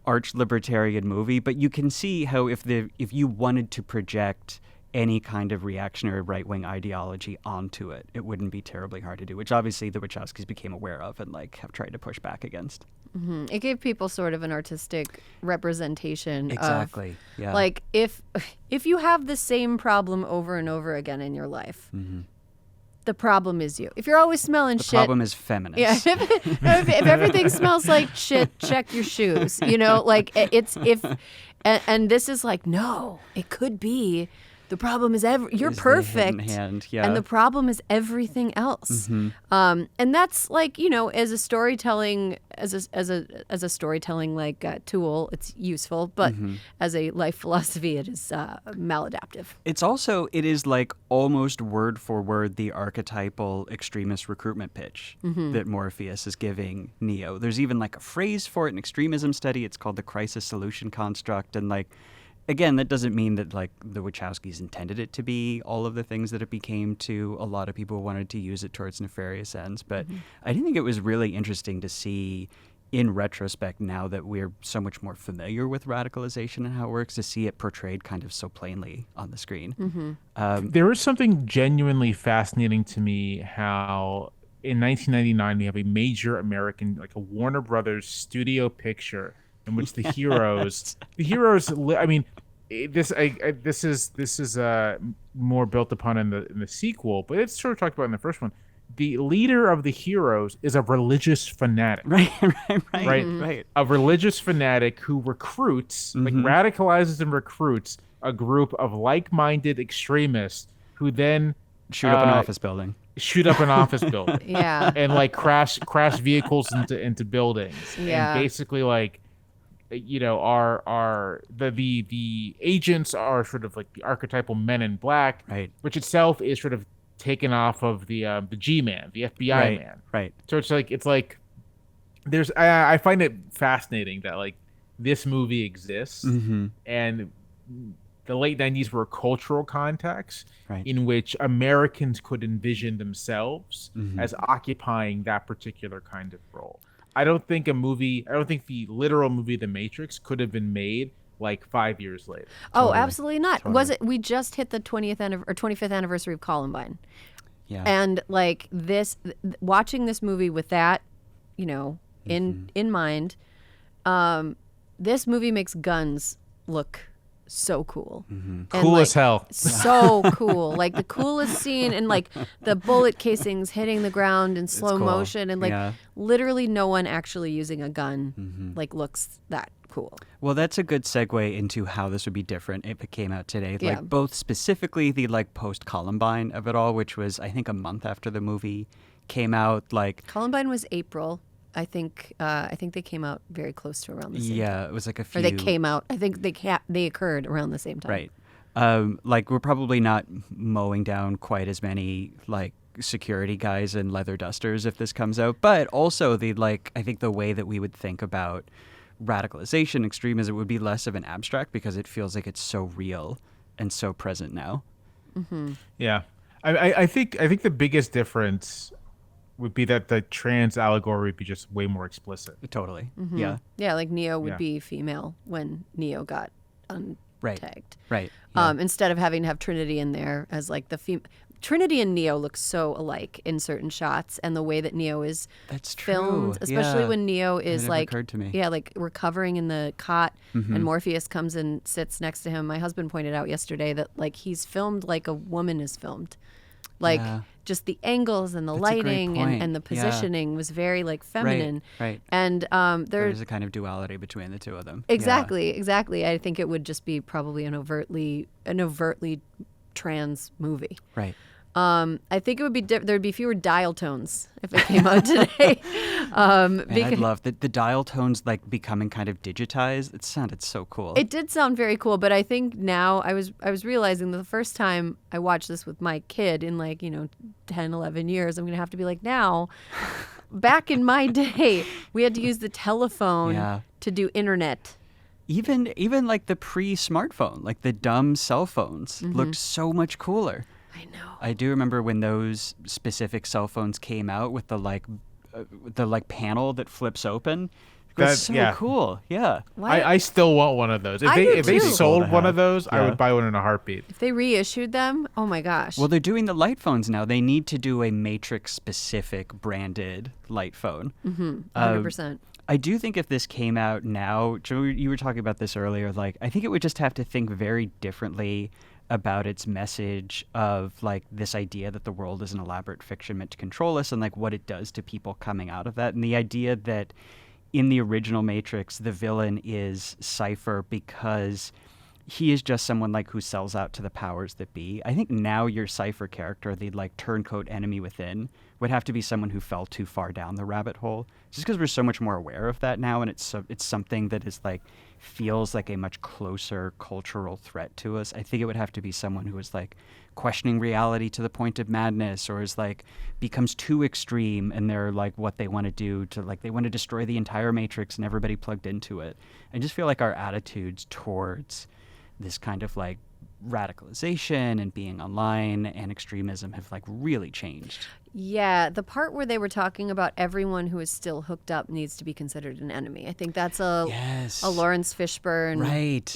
S2: arch libertarian movie. But you can see how if you wanted to project any kind of reactionary right-wing ideology onto it, it wouldn't be terribly hard to do, which obviously the Wachowskis became aware of and like have tried to push back against.
S1: Mm-hmm. It gave people sort of an artistic representation
S2: Exactly.
S1: of,
S2: yeah.
S1: like, if you have the same problem over and over again in your life, the problem is you. If you're always smelling shit,
S2: the problem is feminists.
S1: Yeah, if everything smells like shit, check your shoes. Like and this is like, no, it could be. The problem is you're perfect,
S2: and
S1: the problem is everything else. And that's like, as a storytelling like tool, it's useful, but as a life philosophy, it is maladaptive.
S2: It is like almost word for word the archetypal extremist recruitment pitch that Morpheus is giving Neo. There's even like a phrase for it in extremism study. It's called the crisis solution construct, and like, again, that doesn't mean that like the Wachowskis intended it to be all of the things that it became to a lot of people who wanted to use it towards nefarious ends. But I did think it was really interesting to see in retrospect, now that we're so much more familiar with radicalization and how it works, to see it portrayed kind of so plainly on the screen.
S3: There is something genuinely fascinating to me how in 1999 we have a major American, like a Warner Brothers studio picture in which the heroes, I mean, this is more built upon in the sequel, but it's sort of talked about in the first one. The leader of the heroes is a religious fanatic.
S2: Right.
S3: A religious fanatic who recruits, like radicalizes and recruits a group of like-minded extremists who then
S2: shoot up an office building.
S1: Yeah.
S3: And like crash vehicles into buildings.
S1: Yeah.
S3: And basically like, are the agents are sort of like the archetypal men in black,
S2: right?
S3: Which itself is sort of taken off of the G-man, the FBI man,
S2: right?
S3: So it's like there's I find it fascinating that like this movie exists, and the late 90s were a cultural context in which Americans could envision themselves as occupying that particular kind of role. I don't think the literal movie The Matrix could have been made like 5 years later.
S1: Oh, absolutely not. Totally. Was it? We just hit the 25th anniversary of Columbine.
S2: Yeah.
S1: And like watching this movie with that, in mind, this movie makes guns look so cool.
S3: Cool as hell.
S1: So cool. Like the coolest scene, and like the bullet casings hitting the ground in slow motion, and like literally no one actually using a gun like looks that cool.
S2: Well, that's a good segue into how this would be different if it came out today. Like both specifically the like post-Columbine of it all, which was I think a month after the movie came out. Like
S1: Columbine was April. I think they came out very close to around the same time.
S2: Yeah, it was like a few.
S1: Or they came out. I think they occurred around the same time.
S2: Right. Like we're probably not mowing down quite as many like security guys in leather dusters if this comes out, but also I think the way that we would think about radicalization, extremism would be less of an abstract because it feels like it's so real and so present now.
S3: Yeah, I think the biggest difference would be that the trans allegory would be just way more explicit.
S2: Totally.
S1: Yeah, like Neo would be female when Neo got untagged.
S2: Right.
S1: Instead of having to have Trinity in there as like the female. Trinity and Neo look so alike in certain shots, and the way that Neo is filmed, especially when Neo is like, like recovering in the cot, and Morpheus comes and sits next to him. My husband pointed out yesterday that like he's filmed like a woman is filmed, like just the angles and the lighting and the positioning was very like feminine.
S2: Right.
S1: And
S2: there's a kind of duality between the two of them.
S1: Exactly. I think it would just be probably an overtly trans movie.
S2: Right.
S1: I think it would be there'd be fewer dial tones if it came out today.
S2: I'd love the dial tones like becoming kind of digitized. It sounded so cool.
S1: It did sound very cool, but I think now I was realizing that the first time I watched this with my kid in like 10, 11 years, I'm gonna have to be like, now, back in my day, we had to use the telephone to do internet.
S2: Even like the pre-smartphone, like the dumb cell phones looked so much cooler.
S1: I know.
S2: I do remember when those specific cell phones came out with the panel that flips open. It was so cool. Yeah.
S3: I still want one of those. If they sold one of those, I would buy one in a heartbeat.
S1: If they reissued them, oh my gosh.
S2: Well, they're doing the light phones now. They need to do a Matrix-specific branded light phone.
S1: 100%.
S2: I do think if this came out now, Joe, you were talking about this earlier, like I think it would just have to think very differently about its message of like this idea that the world is an elaborate fiction meant to control us, and like what it does to people coming out of that, and the idea that in the original Matrix the villain is Cypher because he is just someone like who sells out to the powers that be. I think now your Cypher character, the like turncoat enemy within, would have to be someone who fell too far down the rabbit hole, just because we're so much more aware of that now, and it's something that is like feels like a much closer cultural threat to us. I think it would have to be someone who is like questioning reality to the point of madness, or is like becomes too extreme and they're like what they want to do to like they want to destroy the entire Matrix and everybody plugged into it. I just feel like our attitudes towards this kind of like radicalization and being online and extremism have like really changed.
S1: Yeah, the part where they were talking about everyone who is still hooked up needs to be considered an enemy. I think that's a Lawrence Fishburne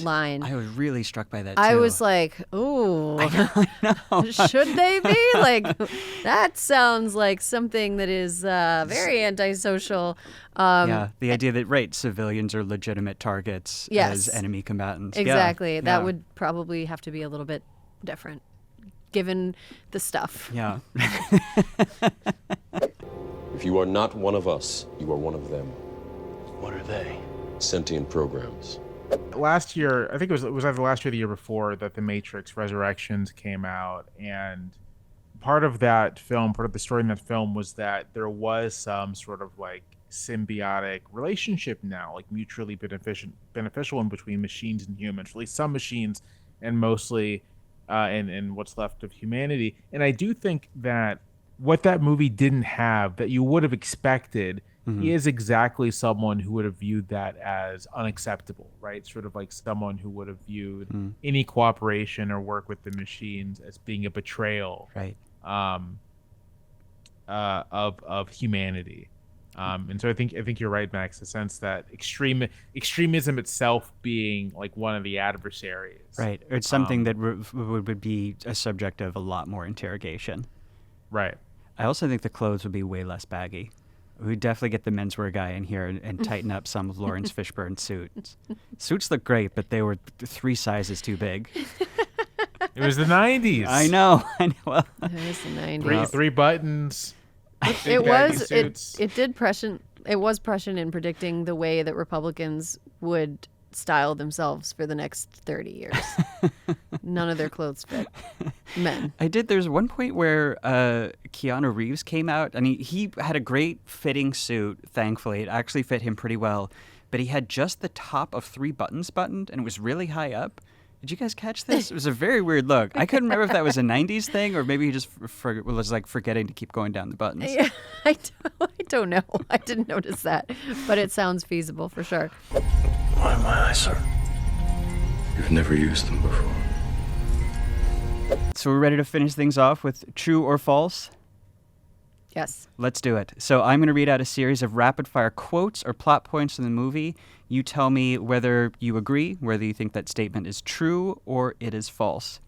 S1: line.
S2: I was really struck by that too.
S1: I was like, ooh,
S2: I know.
S1: Should they be? Like, that sounds like something that is very antisocial.
S2: The idea that, civilians are legitimate targets as enemy combatants.
S1: Exactly. That would probably have to be a little bit different, given the stuff.
S2: Yeah.
S4: If you are not one of us, you are one of them.
S5: What are they?
S4: Sentient programs.
S3: Last year, I think it was either last year or the year before, that The Matrix Resurrections came out, and part of that film, part of the story in that film was that there was some sort of like symbiotic relationship now, like mutually beneficial in between machines and humans, at least some machines, and mostly in what's left of humanity. And I do think that what that movie didn't have that you would have expected he is exactly someone who would have viewed that as unacceptable, right? Sort of like someone who would have viewed any cooperation or work with the machines as being a betrayal,
S2: Right.
S3: Of humanity. And so I think you're right, Max, the sense that extremism itself being like one of the adversaries.
S2: Right. Or it's something that would be a subject of a lot more interrogation.
S3: Right.
S2: I also think the clothes would be way less baggy. We'd definitely get the menswear guy in here and tighten up some of Lawrence Fishburne's suits. Suits look great, but they were 3 sizes too big.
S3: It was the 90s.
S2: I know. Well,
S1: It was the 90s.
S3: Three buttons.
S1: It was prescient in predicting the way that Republicans would style themselves for the next 30 years. None of their clothes fit men.
S2: There's one point where Keanu Reeves came out, and he had a great fitting suit, thankfully. It actually fit him pretty well, but he had just the top of 3 buttons buttoned, and it was really high up. Did you guys catch this? It was a very weird look. I couldn't remember if that was a 90s thing or maybe he just was like forgetting to keep going down the buttons.
S1: Yeah, I don't know. I didn't notice that, but it sounds feasible for sure.
S5: Why am I, sir?
S4: You've never used them before.
S2: So we're ready to finish things off with true or false?
S1: Yes.
S2: Let's do it. So I'm going to read out a series of rapid-fire quotes or plot points from the movie. You tell me whether you agree, whether you think that statement is true or it is false.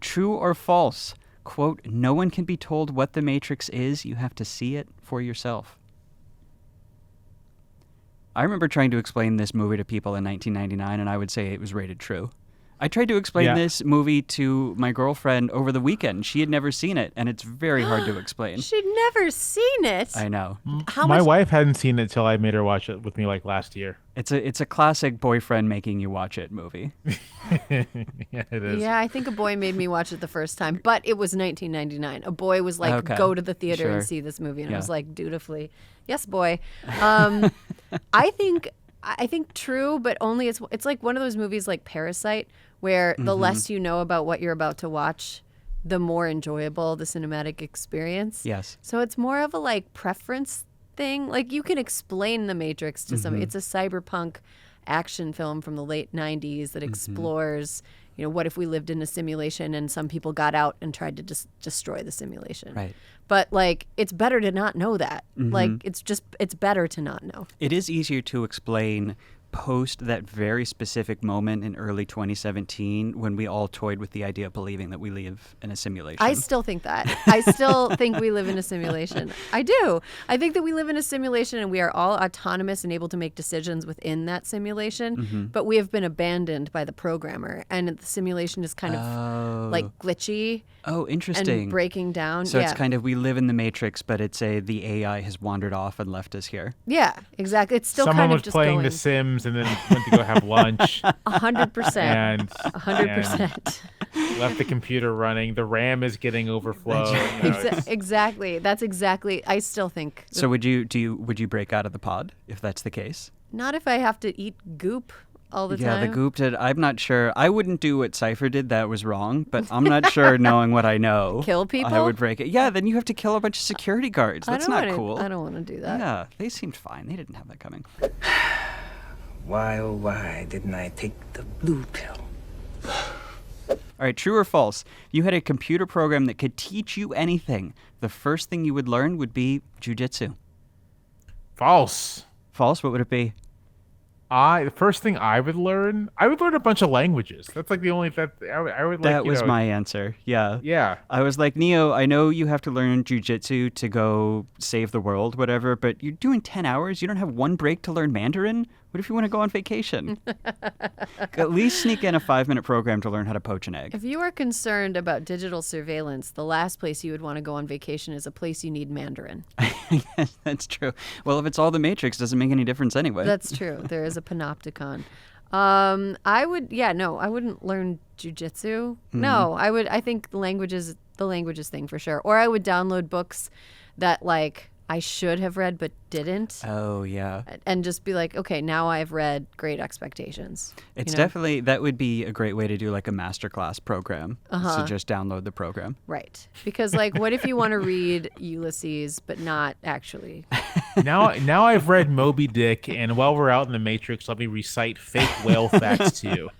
S2: True or false? Quote, no one can be told what the Matrix is. You have to see it for yourself. I remember trying to explain this movie to people in 1999, and I would say it was rated true. I tried to explain this movie to my girlfriend over the weekend. She had never seen it, and it's very hard to explain.
S1: She'd never seen it.
S2: I know.
S3: My wife hadn't seen it till I made her watch it with me like last year.
S2: It's a classic boyfriend making you watch it movie.
S3: Yeah, it is.
S1: Yeah, I think a boy made me watch it the first time, but it was 1999. A boy was like,
S2: Okay.
S1: go to the theater
S2: Sure.
S1: and see this movie. And I
S2: Yeah.
S1: was like, dutifully, yes, boy. I think true, but only it's like one of those movies like Parasite, where the less you know about what you're about to watch, the more enjoyable the cinematic experience.
S2: Yes.
S1: So it's more of a like preference thing. Like you can explain The Matrix to somebody. It's a cyberpunk action film from the late 90s that explores, what if we lived in a simulation and some people got out and tried to just destroy the simulation.
S2: Right.
S1: But like it's better to not know that. Like it's better to not know.
S2: It is easier to explain post that very specific moment in early 2017 when we all toyed with the idea of believing that we live in a simulation.
S1: I still think that. I still think we live in a simulation. I do. I think that we live in a simulation and we are all autonomous and able to make decisions within that simulation, but we have been abandoned by the programmer and the simulation is kind of like glitchy.
S2: Oh, interesting.
S1: And breaking down.
S2: So it's kind of we live in the Matrix, but it's the AI has wandered off and left us here.
S1: Yeah, exactly. It's still
S3: Someone
S1: kind of
S3: was
S1: just
S3: playing
S1: going.
S3: The Sims and then went to go have lunch.
S1: 100%.
S3: And
S1: 100%.
S3: left the computer running. The RAM is getting overflowed.
S1: Exactly. That's exactly. I still think.
S2: So would you break out of the pod if that's the case?
S1: Not if I have to eat goop all the time.
S2: Yeah, the goop did. I'm not sure. I wouldn't do what Cypher did. That was wrong. But I'm not sure, knowing what I know.
S1: Kill people?
S2: I would break it. Yeah, then you have to kill a bunch of security guards. That's not cool.
S1: I don't want to do that.
S2: Yeah, they seemed fine. They didn't have that coming.
S10: Why, oh, why didn't I take the blue pill?
S2: All right, true or false? You had a computer program that could teach you anything. The first thing you would learn would be jujitsu.
S3: False.
S2: False? What would it be?
S3: The first thing I would learn a bunch of languages. That's like the only I would like.
S2: That was my answer. Yeah.
S3: Yeah.
S2: I was like, Neo, I know you have to learn jujitsu to go save the world, whatever, but you're doing 10 hours. You don't have one break to learn Mandarin. What if you want to go on vacation? At least sneak in a 5-minute program to learn how to poach an egg.
S1: If you are concerned about digital surveillance, the last place you would want to go on vacation is a place you need Mandarin.
S2: Yes, that's true. Well, if it's all the Matrix, it doesn't make any difference anyway.
S1: That's true. There is a panopticon. I wouldn't learn jujitsu. No, I think the languages thing for sure. Or I would download books that like I should have read but didn't.
S2: Oh, yeah.
S1: And just be like, okay, now I've read Great Expectations.
S2: It's definitely, that would be a great way to do like a masterclass program. So just download the program.
S1: Right. Because like, what if you want to read Ulysses, but not actually?
S3: Now I've read Moby Dick, and while we're out in the Matrix, let me recite fake whale facts to you.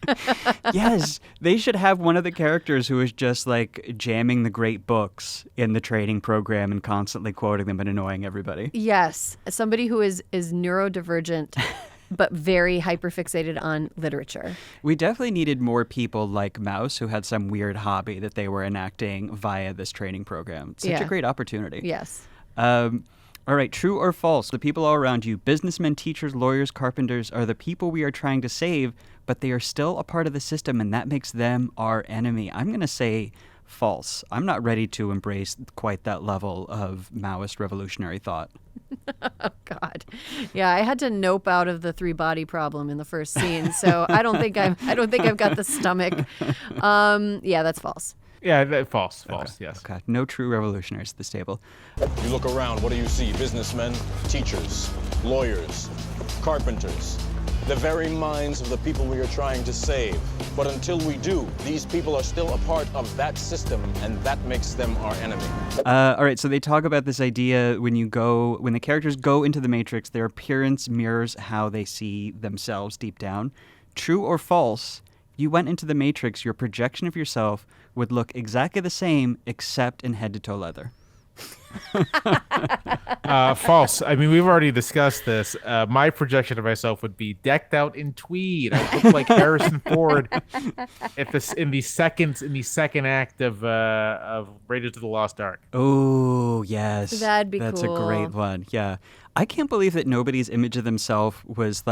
S2: Yes, they should have one of the characters who is just like jamming the great books in the training program and constantly quoting them and annoying everybody.
S1: Yes. Somebody who is neurodivergent, but very hyperfixated on literature.
S2: We definitely needed more people like Mouse who had some weird hobby that they were enacting via this training program. Such a great opportunity.
S1: Yes.
S2: All right, true or false? The people all around you, businessmen, teachers, lawyers, carpenters, are the people we are trying to save, but they are still a part of the system, and that makes them our enemy. I'm going to say false. I'm not ready to embrace quite that level of Maoist revolutionary thought.
S1: Oh, God. Yeah, I had to nope out of the 3-body problem in the first scene, so I don't think I've got the stomach. Yeah, that's false.
S3: Yeah, false, yes.
S2: Okay, no true revolutionaries at this table.
S9: You look around, what do you see? Businessmen, teachers, lawyers, carpenters. The very minds of the people we are trying to save. But until we do, these people are still a part of that system, and that makes them our enemy.
S2: All right, so they talk about this idea when the characters go into the Matrix, their appearance mirrors how they see themselves deep down. True or false? You went into the Matrix, your projection of yourself would look exactly the same except in head-to-toe leather.
S3: False. I mean, we've already discussed this. My projection of myself would be decked out in tweed. I would look like Harrison Ford in the second act of Raiders of the Lost Ark.
S2: Oh, yes.
S1: That'd be
S2: That's
S1: cool.
S2: a great one. Yeah. I can't believe that nobody's image of themselves was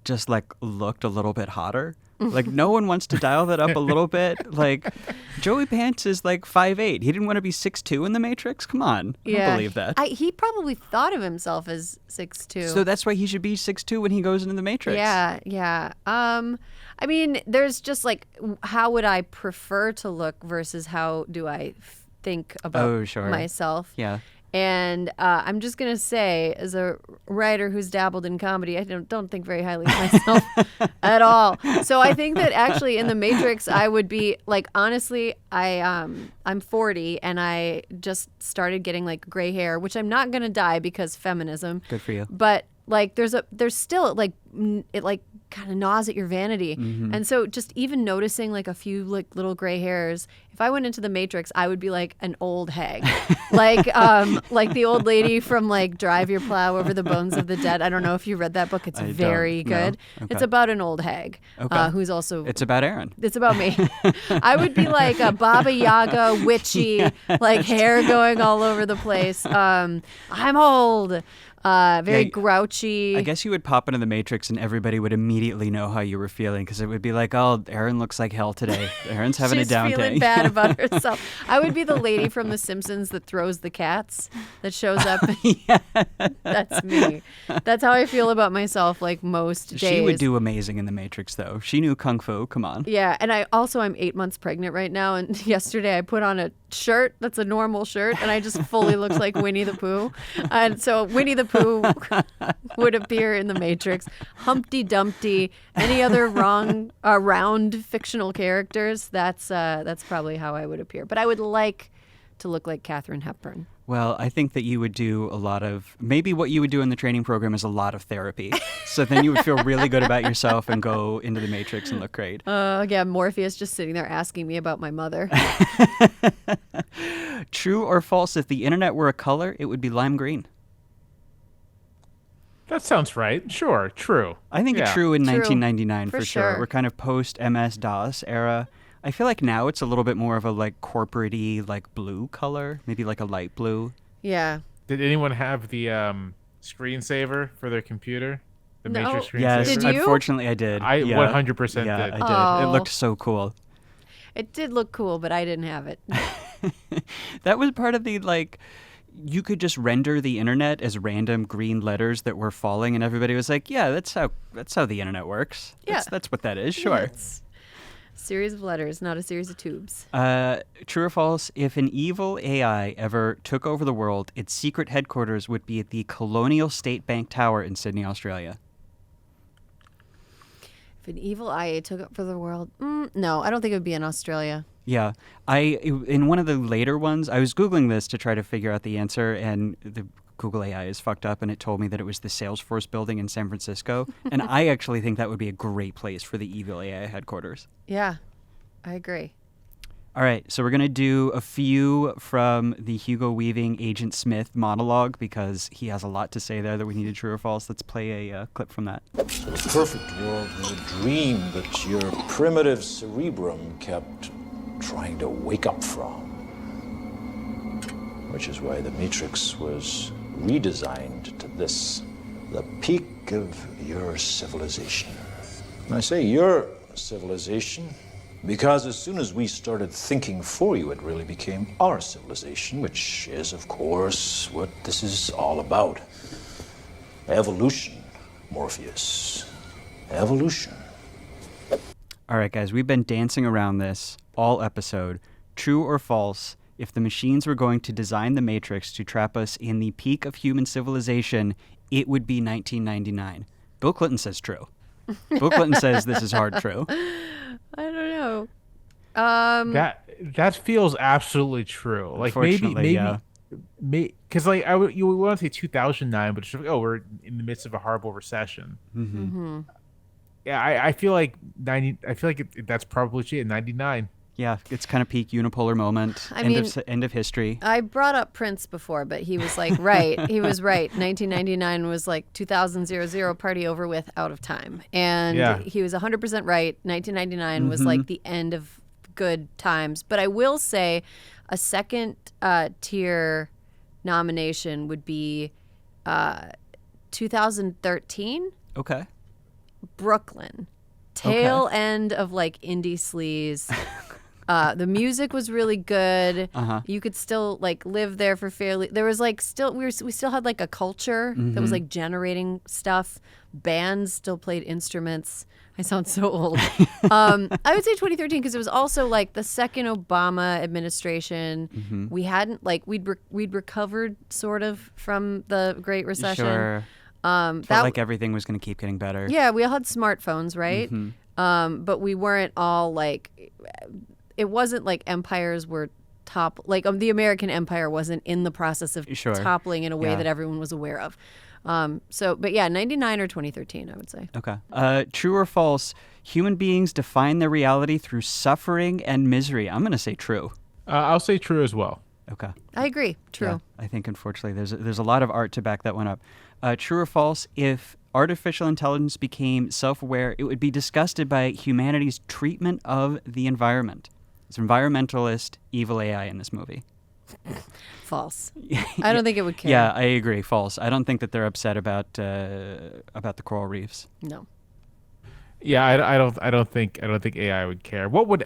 S2: just looked a little bit hotter. Like, no one wants to dial that up a little bit. Like, Joey Pants is 5'8". He didn't want to be 6'2" in the Matrix. Come on. I don't believe that.
S1: He probably thought of himself as 6'2".
S2: So that's why he should be 6'2" when he goes into the Matrix.
S1: Yeah. I mean, there's just how would I prefer to look versus how do I think about myself?
S2: Yeah.
S1: And I'm just going to say, as a writer who's dabbled in comedy, I don't think very highly of myself at all. So I think that actually in The Matrix, I would be, honestly, I'm 40, and I just started getting, gray hair, which I'm not going to dye because feminism.
S2: Good for you.
S1: But, there's still, it, kind of gnaws at your vanity.
S2: Mm-hmm.
S1: And so just even noticing, a few, little gray hairs, if I went into the Matrix, I would be an old hag. like the old lady from Drive Your Plow Over the Bones of the Dead. I don't know if you read that book. It's very good.
S2: No. Okay.
S1: It's about an old hag who's also...
S2: It's about Aaron.
S1: It's about me. I would be a Baba Yaga, witchy, hair going all over the place. I'm old. Very grouchy.
S2: I guess you would pop into the Matrix and everybody would immediately know how you were feeling because it would be oh, Erin looks like hell today. Erin's having a down day.
S1: She's feeling bad about herself. I would be the lady from The Simpsons that throws the cats that shows up.
S2: Yeah.
S1: That's me. That's how I feel about myself most days.
S2: She would do amazing in the Matrix though. She knew Kung Fu. Come on.
S1: Yeah, and I'm 8 months pregnant right now, and yesterday I put on a shirt that's a normal shirt, and I just fully looked like Winnie the Pooh. And so Winnie the Pooh would appear in the Matrix. Humpty Dumpty, any other round fictional characters, that's probably how I would appear. But I would like to look like Katharine Hepburn.
S2: Well, I think that you would do maybe what you would do in the training program is a lot of therapy. So then you would feel really good about yourself and go into the Matrix and look great.
S1: Yeah, Morpheus just sitting there asking me about my mother.
S2: True or false, if the internet were a color, it would be lime green.
S3: That sounds right. Sure, true.
S2: I think true in 1999 for sure.
S1: sure.
S2: We're kind of post-MS-DOS era. I feel like now it's a little bit more of a corporate-y, blue color, maybe a light blue.
S1: Yeah.
S3: Did anyone have the screensaver for their computer? The
S1: No.
S3: Matrix screensaver?
S2: Yes,
S1: Did you?
S2: Unfortunately I did.
S3: I 100% did.
S2: Yeah, I did.
S1: Oh.
S2: It looked so cool.
S1: It did look cool, but I didn't have it.
S2: That was part of the you could just render the internet as random green letters that were falling, and everybody was like, "Yeah, that's how the internet works.
S1: Yeah.
S2: That's what that is." Sure.
S1: Series of letters, not a series of tubes.
S2: True or false, if an evil AI ever took over the world, its secret headquarters would be at the Colonial State Bank Tower in Sydney, Australia.
S1: If an evil IA took over the world, no, I don't think it would be in Australia.
S2: Yeah. In one of the later ones, I was Googling this to try to figure out the answer, and the Google AI is fucked up, and it told me that it was the Salesforce building in San Francisco. And I actually think that would be a great place for the evil AI headquarters.
S1: Yeah, I agree.
S2: All right, so we're going to do a few from the Hugo Weaving Agent Smith monologue because he has a lot to say there that we needed true or false. Let's play a clip from that.
S5: So the perfect world was a dream that your primitive cerebrum kept trying to wake up from. Which is why the Matrix was redesigned to this, the peak of your civilization. And I say your civilization because as soon as we started thinking for you, it really became our civilization, which is, of course, what this is all about. Evolution, Morpheus. Evolution.
S2: All right, guys, we've been dancing around this all episode. True or false, if the machines were going to design the Matrix to trap us in the peak of human civilization, it would be 1999. Bill Clinton says true. Bill Clinton says this is hard true.
S1: I don't know.
S3: That feels absolutely true. Like maybe,
S2: yeah.
S3: Because like you want to say 2009, but it's like, we're in the midst of a horrible recession.
S1: Mm-hmm.
S3: Yeah, I feel like 90. I feel like that's probably shit. 99.
S2: Yeah, it's kind of peak unipolar moment. End of history.
S1: I brought up Prince before, but he was like, right. He was right. 1999 was like 2000 party over with, out of time. And he was 100% right. 1999 was like the end of good times. But I will say a second tier nomination would be 2013.
S2: Okay.
S1: Brooklyn. Tail end of like indie sleaze. The music was really good. You could still like live there for fairly. There was like still we still had like a culture that was like generating stuff. Bands still played instruments. I sound so old. I would say 2013 because it was also like the second Obama administration. We hadn't like we'd recovered sort of from the Great Recession.
S2: Sure. Felt like everything was going to keep getting better.
S1: Yeah, we all had smartphones, right? But we weren't all like. It wasn't like empires were the American empire wasn't in the process of toppling in a way that everyone was aware of. But yeah, 99 or 2013, I would say.
S2: Okay. True or false, human beings define their reality through suffering and misery. I'm going to say true.
S3: I'll say true as well.
S2: Okay.
S1: I agree. True.
S2: Yeah, I think, unfortunately, there's a lot of art to back that one up. True or false, if artificial intelligence became self-aware, it would be disgusted by humanity's treatment of the environment. It's environmentalist evil AI in this movie.
S1: False. I don't think it would care.
S2: Yeah, I agree. False. I don't think that they're upset about the coral reefs.
S1: No.
S3: Yeah, I don't think AI would care. What would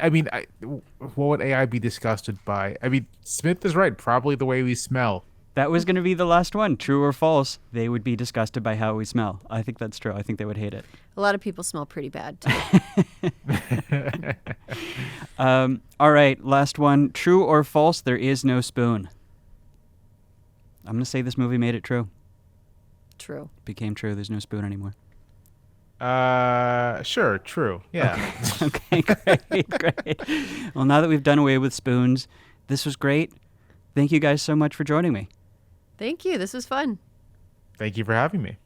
S3: AI be disgusted by? I mean, Smith is right. Probably the way we smell.
S2: That was going to be the last one. True or false, they would be disgusted by how we smell. I think that's true. I think they would hate it.
S1: A lot of people smell pretty bad, too.
S2: All right, last one. True or false, there is no spoon. I'm going to say this movie made it true.
S1: True.
S2: Became true. There's no spoon anymore.
S3: Sure, true. Yeah.
S2: Okay, great. Well, now that we've done away with spoons, this was great. Thank you guys so much for joining me.
S1: Thank you. This was fun.
S3: Thank you for having me.